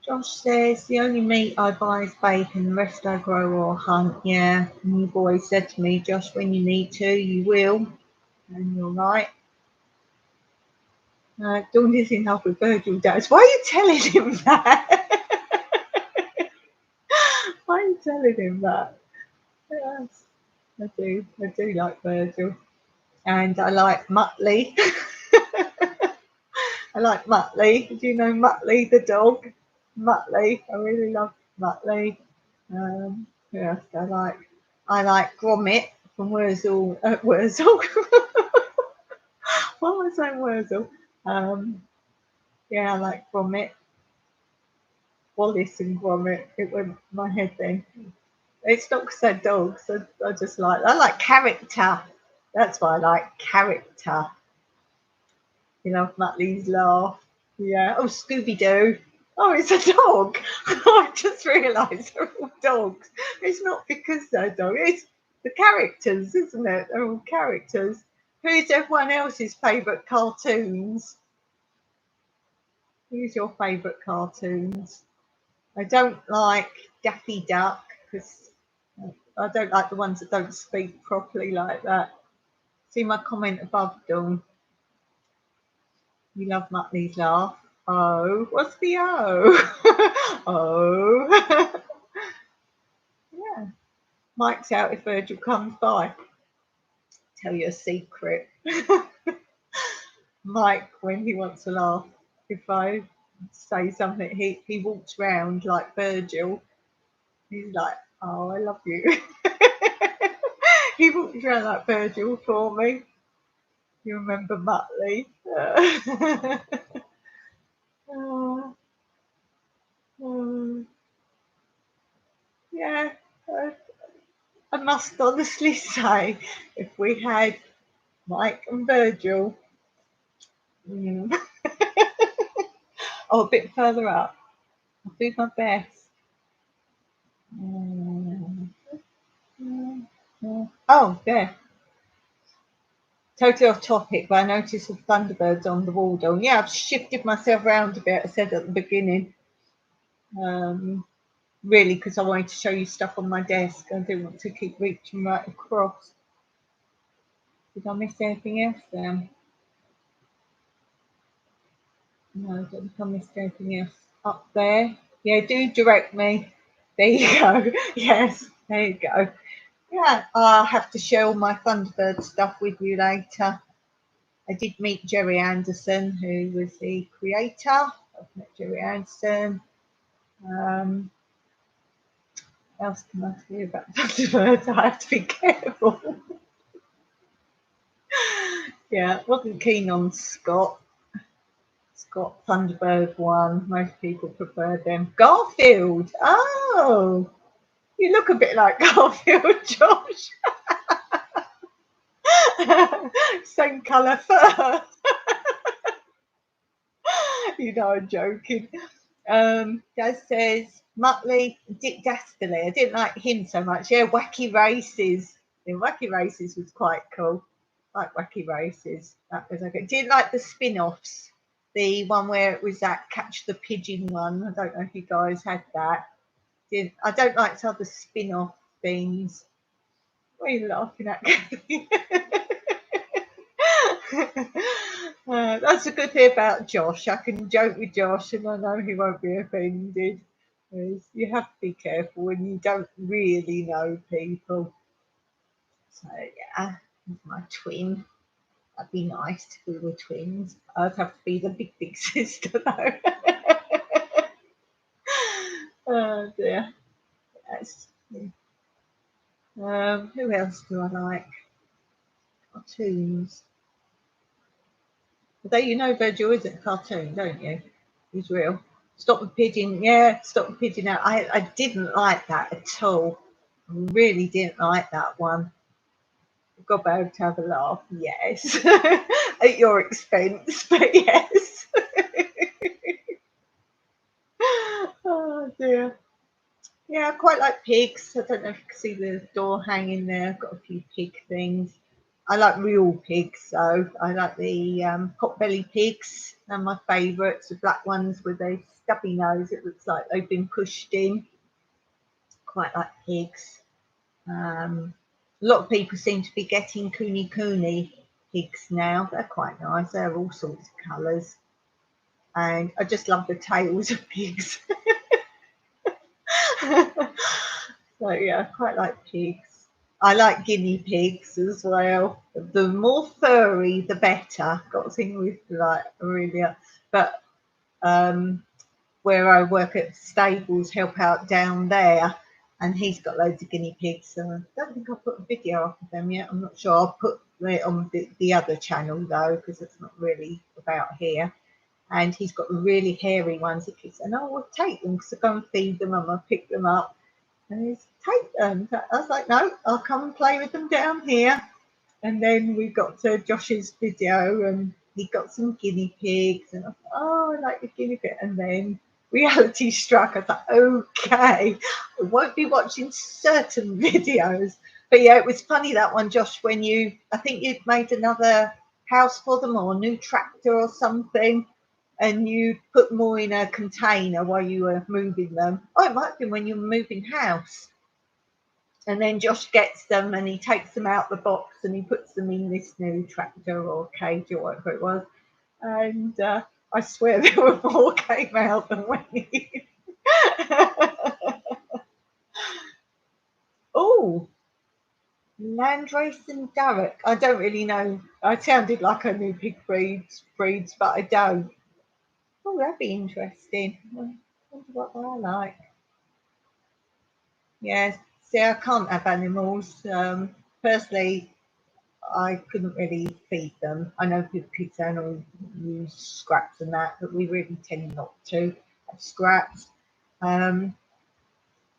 A: Josh says, the only meat I buy is bacon, the rest I grow or hunt. Yeah, and you've always said to me, Josh, when you need to, you will. And you're right. Dawn is in love with Virgil Daz. Why are you telling him that? Why are you telling him that? Yes. I do like Virgil. And I like Muttley. I like Muttley. Do you know Muttley the dog? Muttley. I really love Muttley. Who else do I like? I like Gromit from Wurzel. Wurzel. What was I saying? Wurzel. Yeah, I like Gromit. Wallace and Gromit. It went my head then. It's not because they're dogs. I just like. I like character. That's why I like character. You know, Muttley's laugh. Yeah. Oh, Scooby Doo. Oh, it's a dog. I just realised they're all dogs. It's not because they're dogs. It's the characters, isn't it? They're all characters. Who's everyone else's favourite cartoons? Who's your favourite cartoons? I don't like Daffy Duck because I don't like the ones that don't speak properly like that. See my comment above, Dawn. You love Muttley's laugh. Oh, what's the O? Oh. Yeah. Mike's out if Virgil comes by. Tell you a secret. Mike, when he wants to laugh, if I say something, he walks round like Virgil. He's like, oh, I love you. He walks around like Virgil for me. You remember Muttley? Yeah, I must honestly say, if we had Mike and Virgil, oh, a bit further up, I'll do my best. Oh, there. Totally off topic, but I noticed the Thunderbirds on the wall, Dawn. Yeah, I've shifted myself around a bit. I said at the beginning, really, because I wanted to show you stuff on my desk. I didn't want to keep reaching right across. Did I miss anything else then? No, I don't think I missed anything else up there. Yeah, do direct me. There you go. Yes, there you go. Yeah, I'll have to share all my Thunderbird stuff with you later. I did meet Jerry Anderson, who was the creator. I've met Jerry Anderson. What else can I tell you about Thunderbirds? I have to be careful. Yeah, wasn't keen on Scott. Scott Thunderbird one. Most people prefer them. Garfield. Oh, you look a bit like Garfield, Josh. Same colour fur. You know, I'm joking. Dad says Muttley, Dick Dastardly. I didn't like him so much. Yeah, Wacky Races. Yeah, Wacky Races was quite cool. Like Wacky Races. That was okay. Didn't like the spin-offs. The one where it was that Catch the Pigeon one. I don't know if you guys had that. I don't like some of the spin-off things. What are you laughing at, Kathy? That's a good thing about Josh. I can joke with Josh and I know he won't be offended. You have to be careful when you don't really know people. So yeah, my twin. That'd be nice if we were twins. I'd have to be the big sister though. Oh dear. Yes. Who else do I like? Cartoons. Although you know Virgil isn't a cartoon, don't you? He's real. Stop the Pigeon. Yeah, Stop the Pigeon out. I didn't like that at all. I really didn't like that one. Got about to have a laugh. Yes. At your expense, but yes. Oh dear. Yeah, I quite like pigs. I don't know if you can see the door hanging there. I've got a few pig things. I like real pigs, so I like the pot-belly pigs. They're my favourites, the black ones with a stubby nose. It looks like they've been pushed in. Quite like pigs. A lot of people seem to be getting Kuni pigs now. They're quite nice. They're all sorts of colours. And I just love the tails of pigs. So yeah, I quite like pigs. I like guinea pigs as well. The more furry, the better. Got a thing with like really, but um, where I work at stables, help out down there, and he's got loads of guinea pigs. So I don't think I'll put a video up of them yet. I'm not sure. I'll put it on the other channel though, because it's not really about here. And he's got the really hairy ones. He keeps saying, "Oh, we'll take them because I go and feed them and I'll pick them up." And he's take them. I was like, "No, I'll come and play with them down here." And then we got to Josh's video and he got some guinea pigs. And I thought, "Oh, I like the guinea pig." And then reality struck. I thought, okay, I won't be watching certain videos. But yeah, it was funny that one, Josh, when I think you'd made another house for them or a new tractor or something. And you put them all in a container while you were moving them. Oh, it might have been when you were moving house. And then Josh gets them and he takes them out the box and he puts them in this new tractor or cage or whatever it was. And I swear there were more came out than went in. Oh, Landrace and Durrock. I don't really know. I sounded like I knew pig breeds, but I don't. Oh, that'd be interesting. I wonder what they're like. Yeah, see, I can't have animals. Personally, I couldn't really feed them. I know pigs only use scraps and that, but we really tend not to have scraps. And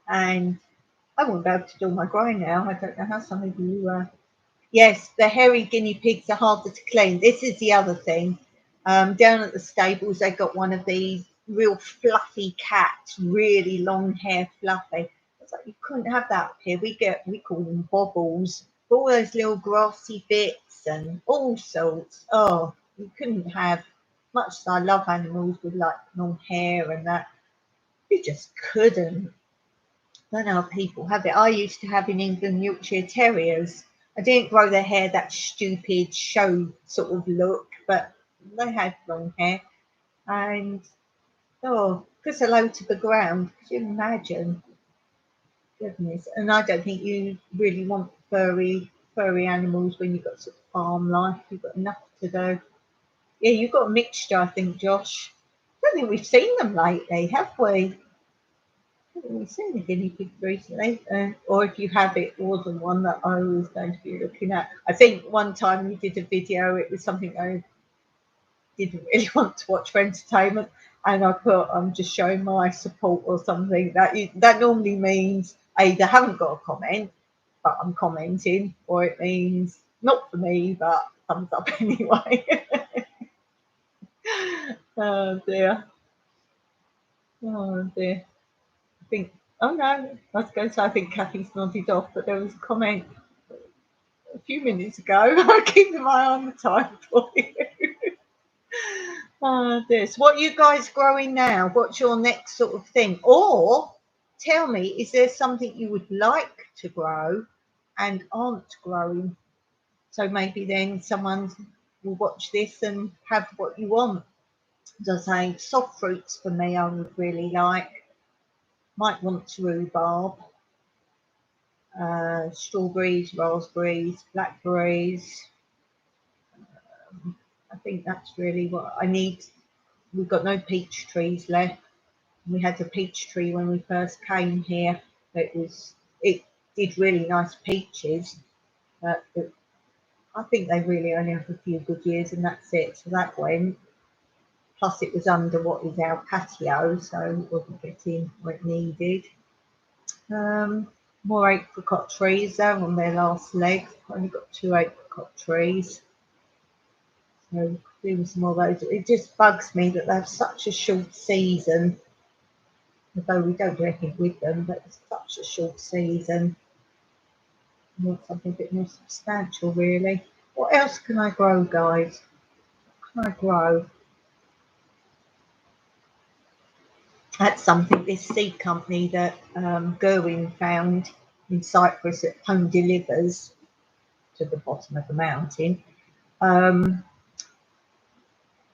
A: I wouldn't be able to do my growing now. I don't know how some of you. Yes, the hairy guinea pigs are harder to clean. This is the other thing. Down at the stables, they got one of these real fluffy cats, really long hair, fluffy. It's like you couldn't have that up here. We call them bobbles, all those little grassy bits and all sorts. Oh, you couldn't have much as I love animals with like long hair and that. You just couldn't. I don't know how people have it. I used to have in England Yorkshire Terriers. I didn't grow their hair that stupid show sort of look, but they had long hair. And oh, put a low to the ground. Could you imagine? Goodness. And I don't think you really want furry animals when you've got sort of farm life. You've got enough to do. Yeah, you've got a mixture, I think, Josh. I don't think we've seen them lately, have we? We've seen the guinea pig recently, or if you have, it wasn't one that I was going to be looking at. I think one time we did a video, it was something I didn't really want to watch for entertainment, and I put, I'm just showing my support or something. That normally means I either haven't got a comment, but I'm commenting, or it means not for me, but thumbs up anyway. Oh dear. Oh dear. I think, oh no, I was going to say I think Kathy's nodded off, but there was a comment a few minutes ago. I keep my eye on the time for you. Oh, this. What are you guys growing now? What's your next sort of thing? Or tell me, is there something you would like to grow and aren't growing? So maybe then someone will watch this and have what you want. As I say, soft fruits for me, I would really like. Might want rhubarb, strawberries, raspberries, blackberries. I think that's really what I need. We've got no peach trees left. We had a peach tree when we first came here. It did really nice peaches, but I think they really only have a few good years and that's it. So that went. Plus it was under what is our patio, so it wasn't getting what it needed. More apricot trees. They're on their last legs. Only got 2 apricot trees. So doing some more of those. It just bugs me that they have such a short season. Although we don't do anything with them, but it's such a short season. I want something a bit more substantial, really. What else can I grow, guys? What can I grow? That's something this seed company that Gerwin found in Cyprus at Home Delivers to the bottom of the mountain.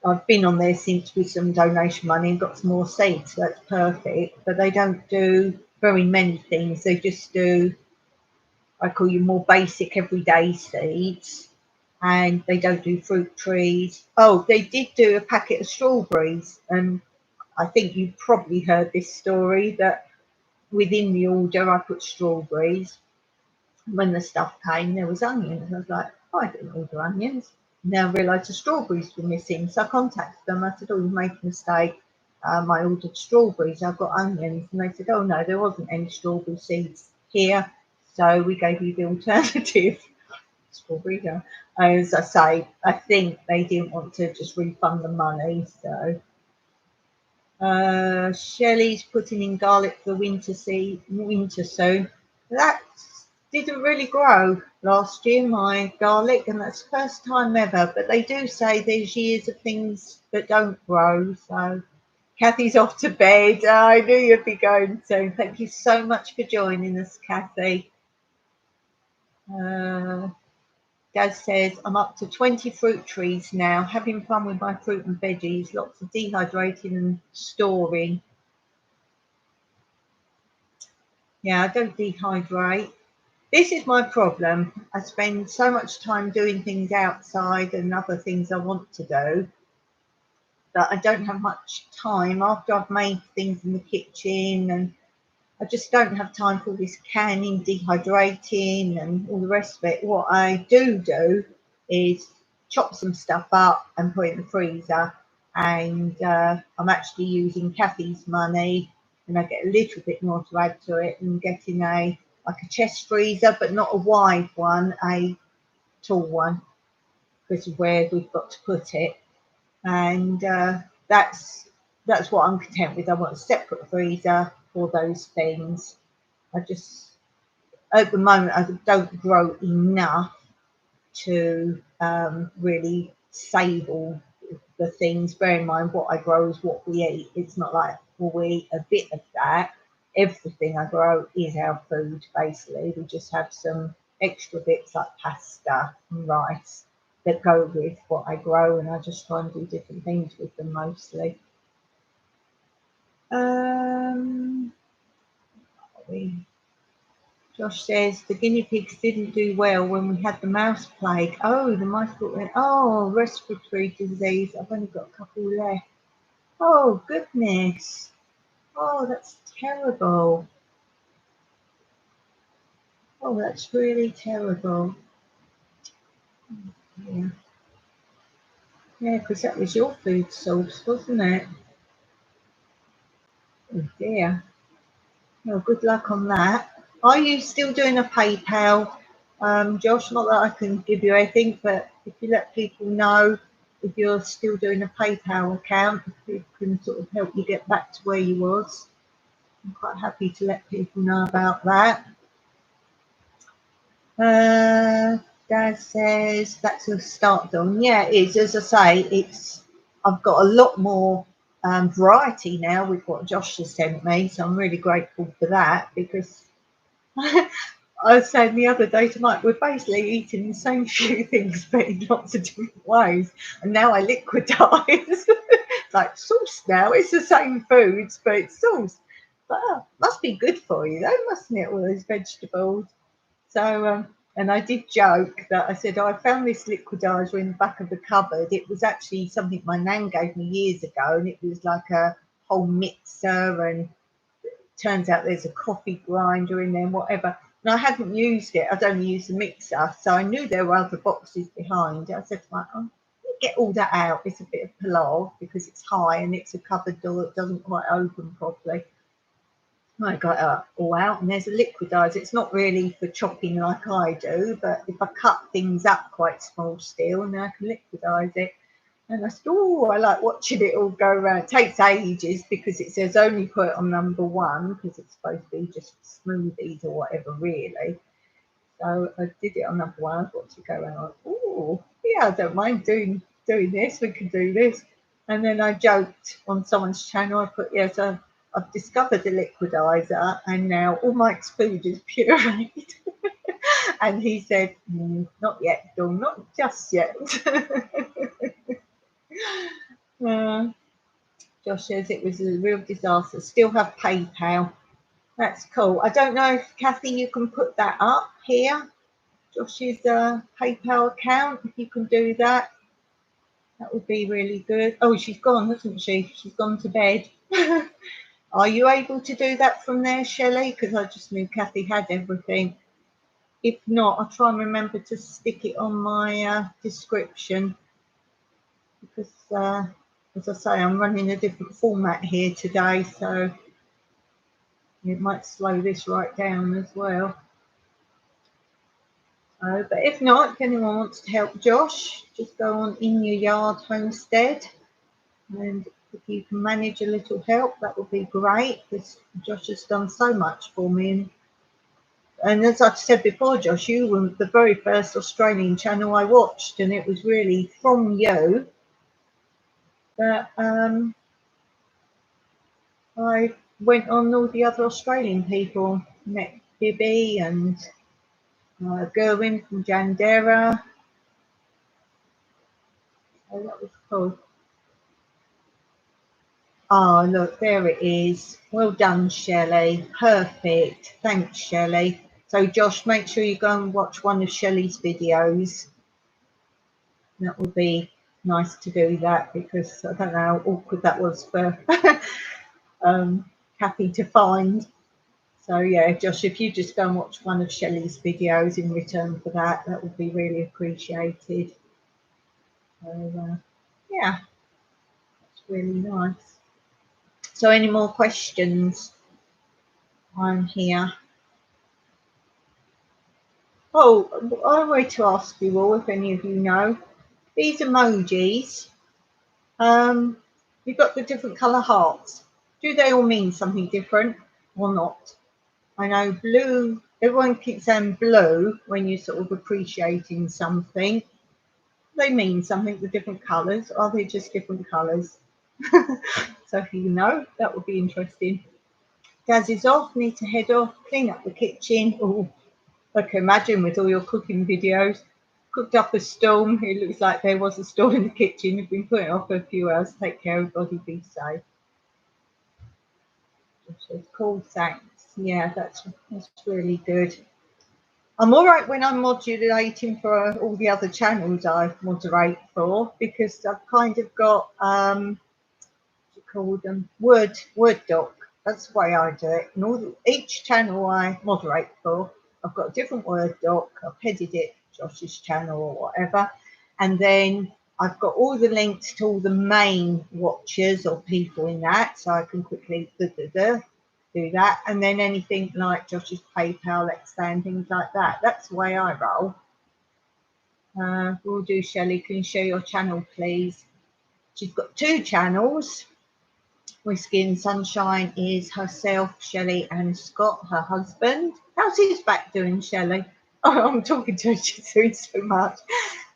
A: I've been on there since with some donation money and got some more seeds, so that's perfect. But they don't do very many things. They just do I call you more basic everyday seeds. And they don't do fruit trees. Oh, they did do a packet of strawberries, and I think you probably heard this story that within the order I put strawberries. When the stuff came, there was onions. I was like, oh, I didn't order onions. Now I realised the strawberries were missing, so I contacted them. I said, oh, you made a mistake. I ordered strawberries. I've got onions, and they said, oh no, there wasn't any strawberry seeds here, so we gave you the alternative. Strawberry. As I say, I think they didn't want to just refund the money. So Shelly's putting in garlic for winter soon. That didn't really grow last year, my garlic, and that's the first time ever. But they do say there's years of things that don't grow. So Kathy's off to bed. I knew you'd be going soon. Thank you so much for joining us, Kathy. Dad says, I'm up to 20 fruit trees now, having fun with my fruit and veggies, lots of dehydrating and storing. Yeah, I don't dehydrate. This is my problem. I spend so much time doing things outside and other things I want to do that I don't have much time after I've made things in the kitchen, and I just don't have time for this canning, dehydrating and all the rest of it. What I do is chop some stuff up and put it in the freezer, and I'm actually using Kathy's money, and I get a little bit more to add to it, and getting a chest freezer, but not a wide one, a tall one, because of where we've got to put it. And that's what I'm content with. I want a separate freezer for those things. I just, at the moment, I don't grow enough to really save all the things. Bear in mind, what I grow is what we eat. It's not like, well, we eat a bit of that. Everything I grow is our food, basically. We just have some extra bits like pasta and rice that go with what I grow, and I just try and do different things with them mostly. Josh says the guinea pigs didn't do well when we had the mouse plague. Oh, the mice brought in, oh, respiratory disease. I've only got a couple left. Oh, goodness. Oh, that's terrible. Oh, that's really terrible. Yeah. Yeah, because that was your food source, wasn't it? Oh, dear. Well, good luck on that. Are you still doing a PayPal, Josh? Not that I can give you anything, but if you let people know if you're still doing a PayPal account, it can sort of help you get back to where you was. I'm quite happy to let people know about that. Dad says that's a start done. Yeah, it is. As I say, I've got a lot more variety now with what Josh has sent me, so I'm really grateful for that, because I was saying the other day to Mike, we're basically eating the same few things but in lots of different ways, and now I liquidize. It's like sauce now. It's the same foods, but it's sauce. But must be good for you though, mustn't it, all those vegetables? So and I did joke that I said, oh, I found this liquidizer in the back of the cupboard. It was actually something my nan gave me years ago, and it was like a whole mixer, and turns out there's a coffee grinder in there and whatever. And I hadn't used it. I'd only used the mixer. So I knew there were other boxes behind. I said to my, oh, get all that out. It's a bit of palaver because it's high and it's a cupboard door that doesn't quite open properly. I got it all out, and there's a liquidizer. It's not really for chopping like I do, but if I cut things up quite small still, and I can liquidize it. And I said, oh, I like watching it all go around. It takes ages because it says only put it on number 1 because it's supposed to be just smoothies or whatever, really. So I did it on number 1. I watched it go around. Oh, yeah, I don't mind doing this. We can do this. And then I joked on someone's channel. I put, yes, I've discovered the liquidizer, and now all Mike's food is pureed. And he said, not yet, Dawn, not just yet. Josh says it was a real disaster. Still have PayPal. That's cool. I don't know if Kathy, you can put that up here. Josh's PayPal account, if you can do that, that would be really good. Oh, she's gone, hasn't she? She's gone to bed. Are you able to do that from there, Shelley? Because I just knew Kathy had everything. If not, I'll try and remember to stick it on my description. Because, as I say, I'm running a different format here today, so it might slow this right down as well. But if not, if anyone wants to help Josh, just go on In Your Yard Homestead, and if you can manage a little help, that would be great, because Josh has done so much for me. And as I've said before, Josh, you were the very first Australian channel I watched, and it was really from you that I went on all the other Australian people, met Bibby and Gerwin from Jandera. Oh, that was cool. Oh, look, there it is. Well done, Shelley. Perfect. Thanks, Shelley. So, Josh, make sure you go and watch one of Shelley's videos. That would be nice to do that, because I don't know how awkward that was for Kathy to find. So, yeah, Josh, if you just go and watch one of Shelley's videos in return for that, that would be really appreciated. So, yeah, that's really nice. So, any more questions? I'm here. Oh, I wanted to ask you all, if any of you know, these emojis, you've got the different colour hearts. Do they all mean something different or not? I know blue, everyone keeps saying blue when you're sort of appreciating something. They mean something with different colours. Are they just different colours? So if you know, that would be interesting. Daz is off, need to head off, clean up the kitchen. Oh, I can imagine with all your cooking videos. Cooked up a storm. It looks like there was a storm in the kitchen. You've been putting it off for a few hours. Take care, everybody. Be safe. It's cool, thanks. Yeah, that's really good. I'm all right when I'm modulating for all the other channels I moderate for, because I've kind of got what do you call them, Word doc. That's the way I do it. And each channel I moderate for, I've got a different Word doc. I've headed it Josh's channel or whatever, and then I've got all the links to all the main watchers or people in that, so I can quickly do that. And then anything like Josh's PayPal, let's say, and things like that. That's the way I roll. Will do, Shelley. Can you share your channel, please? She's got two channels. Whiskey and Sunshine is herself, Shelley, and Scott, her husband. How's his back doing, Shelley? Oh, I'm talking to her, she's doing so much.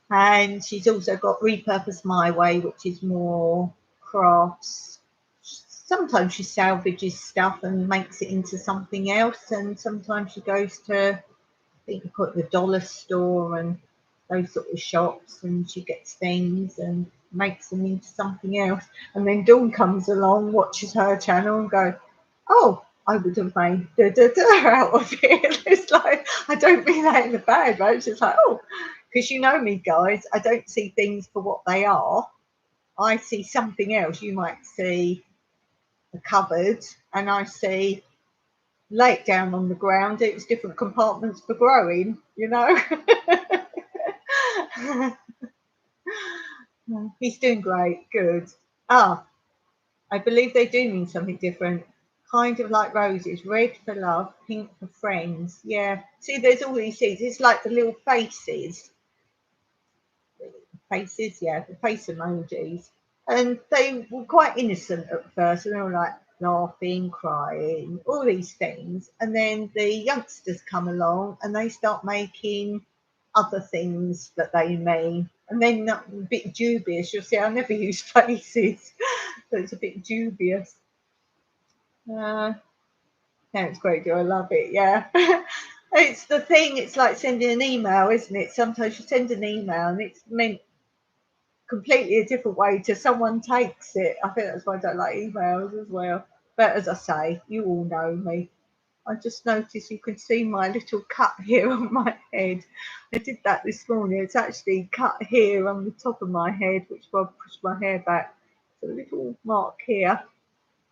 A: And she's also got Repurpose My Way, which is more crafts. Sometimes she salvages stuff and makes it into something else, and sometimes she goes to, I think you call it the dollar store and those sort of shops, and she gets things and makes them into something else. And then Dawn comes along, watches her channel and goes, oh, I would have made out of it. It's like, I don't mean that in a bad way. It's just like, oh, because you know me, guys, I don't see things for what they are. I see something else. You might see a cupboard, and I see, lay it down on the ground. It's different compartments for growing, you know. He's doing great. Good. Ah, I believe they do mean something different. Kind of like roses. Red for love, pink for friends. Yeah. See, there's all these things. It's like the little faces. Faces, yeah, the face emojis. And they were quite innocent at first, and they were like laughing, crying, all these things. And then the youngsters come along and they start making other things that they mean. And then a bit dubious. You'll see, I never use faces, so it's a bit dubious. Yeah, it's great. I love it. Yeah. It's the thing, it's like sending an email, isn't it? Sometimes you send an email and it's meant completely a different way to someone takes it. I think that's why I don't like emails as well. But as I say, you all know me. I just noticed you can see my little cut here on my head. I did that this morning. It's actually cut here on the top of my head, which is why I pushed my hair back. So a little mark here.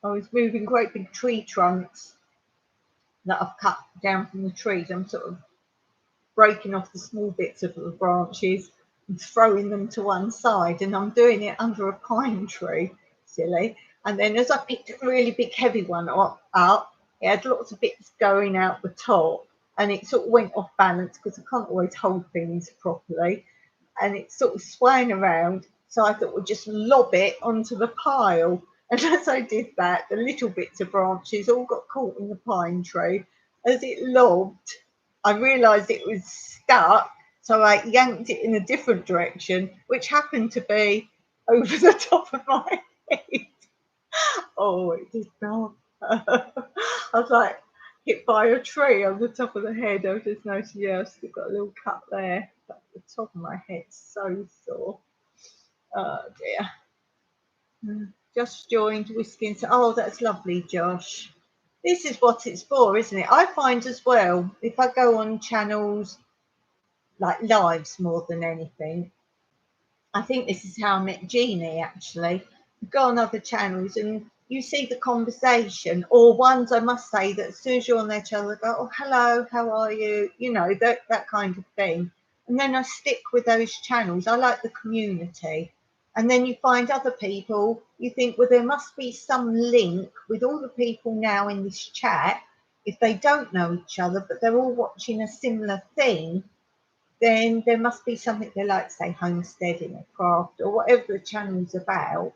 A: I was moving great big tree trunks that I've cut down from the trees. I'm sort of breaking off the small bits of the branches and throwing them to one side, and I'm doing it under a pine tree, silly. And then as I picked a really big heavy one up, it had lots of bits going out the top, and it sort of went off balance because I can't always hold things properly, and it sort of swaying around. So I thought we'd just lob it onto the pile. And as I did that, the little bits of branches all got caught in the pine tree. As it lobbed, I realised it was stuck, so I yanked it in a different direction, which happened to be over the top of my head. Oh, it did not. I was like hit by a tree on the top of the head. I just noticed, yeah, I've still got a little cut there. But the top of my head's so sore. Oh dear. Just joined whisking. Oh, that's lovely, Josh. This is what it's for, isn't it? I find as well, if I go on channels like lives more than anything, I think this is how I met Jeannie actually. You go on other channels and you see the conversation, or ones I must say that as soon as you're on their channel, they go, oh, hello, how are you? You know, that kind of thing. And then I stick with those channels. I like the community. And then you find other people, you think, well, there must be some link with all the people now in this chat. If they don't know each other, but they're all watching a similar thing, then there must be something they like, say, homesteading or craft or whatever the channel's about.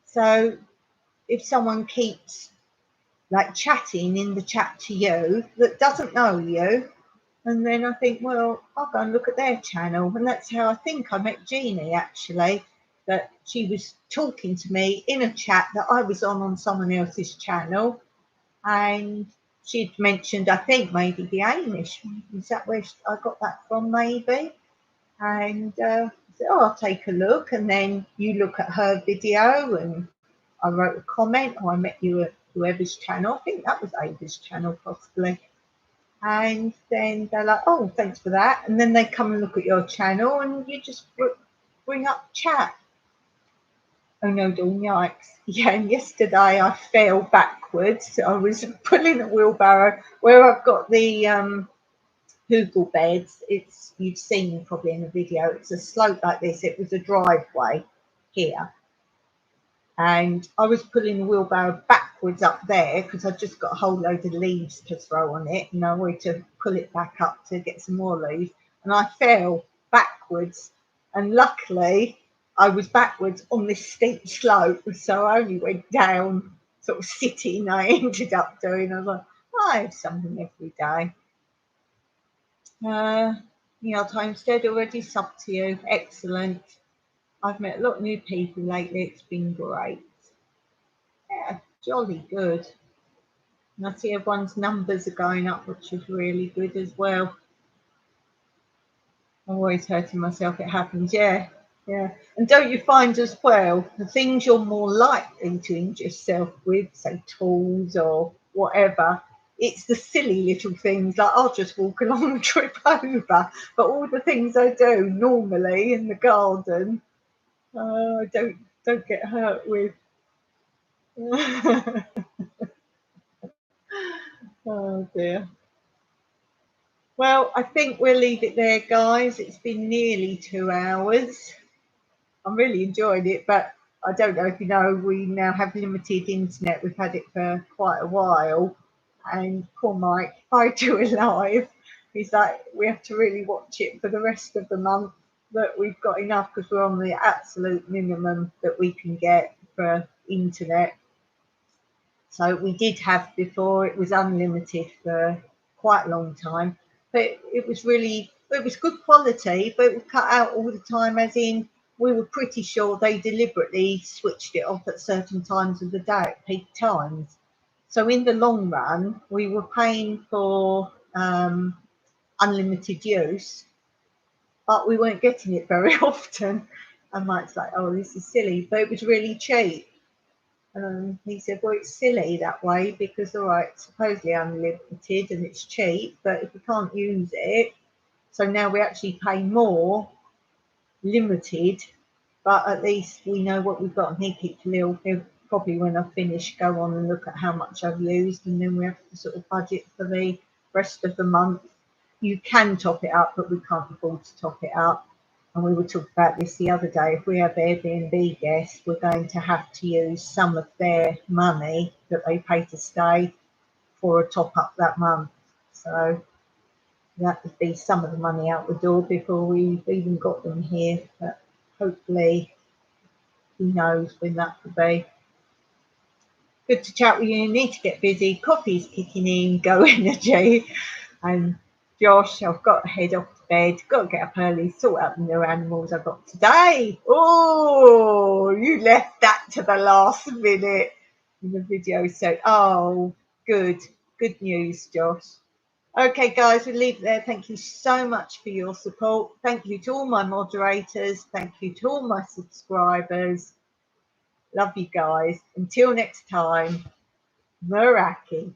A: So if someone keeps like chatting in the chat to you that doesn't know you, and then I think, well, I'll go and look at their channel. And that's how I think I met Jeannie actually, that she was talking to me in a chat that I was on someone else's channel. And she'd mentioned, I think, maybe the Amish. Is that where I got that from, maybe? And I said, oh, I'll take a look. And then you look at her video, and I wrote a comment, or I met you at whoever's channel. I think that was Ava's channel, possibly. And then they're like, oh, thanks for that. And then they come and look at your channel, and you just bring up chat. Oh no, Dawn, yikes. Yeah, and yesterday I fell backwards. I was pulling a wheelbarrow where I've got the Google beds. It's, you've seen probably in the video, it's a slope like this. It was a driveway here. And I was pulling the wheelbarrow backwards up there because I've just got a whole load of leaves to throw on it, and I wanted to pull it back up to get some more leaves. And I fell backwards, and luckily I was backwards on this steep slope, so I only went down sort of sitting. I ended up doing. I was like, I have something every day. You know, homestead already sub to you. Excellent. I've met a lot of new people lately. It's been great. Yeah, jolly good. And I see everyone's numbers are going up, which is really good as well. I'm always hurting myself. It happens. Yeah. Yeah. And don't you find as well, the things you're more likely to injure yourself with, say tools or whatever, it's the silly little things like I'll just walk along and trip over. But all the things I do normally in the garden, I don't get hurt with. Oh dear. Well, I think we'll leave it there, guys. It's been nearly 2 hours. I'm really enjoying it, but I don't know if you know, we now have limited internet. We've had it for quite a while. And poor Mike, if I do a live, he's like, we have to really watch it for the rest of the month, that we've got enough because we're on the absolute minimum that we can get for internet. So we did have before, it was unlimited for quite a long time, but it was good quality, but it was cut out all the time, as in we were pretty sure they deliberately switched it off at certain times of the day at peak times. So in the long run, we were paying for unlimited use, but we weren't getting it very often. And Mike's like, oh, this is silly, but it was really cheap. He said, well, it's silly that way because, all right, it's supposedly unlimited and it's cheap, but if we can't use it, so now we actually pay more limited, but at least we know what we've got. And he keeps little, he'll probably when I finish go on and look at how much I've used, and then we have to sort of budget for the rest of the month. You can top it up, but we can't afford to top it up. And we were talking about this the other day. If we have Airbnb guests, we're going to have to use some of their money that they pay to stay for a top up that month. So that would be some of the money out the door before we've even got them here. But hopefully, who knows when that could be. Good to chat with you. Need to get busy. Coffee's kicking in, go energy. And Josh, I've got to head off to bed. Got to get up early, sort out the new animals I've got today. Oh, you left that to the last minute in the video. So, oh, good news, Josh. Okay, guys, we'll leave it there. Thank you so much for your support. Thank you to all my moderators. Thank you to all my subscribers. Love you guys. Until next time, Meraki.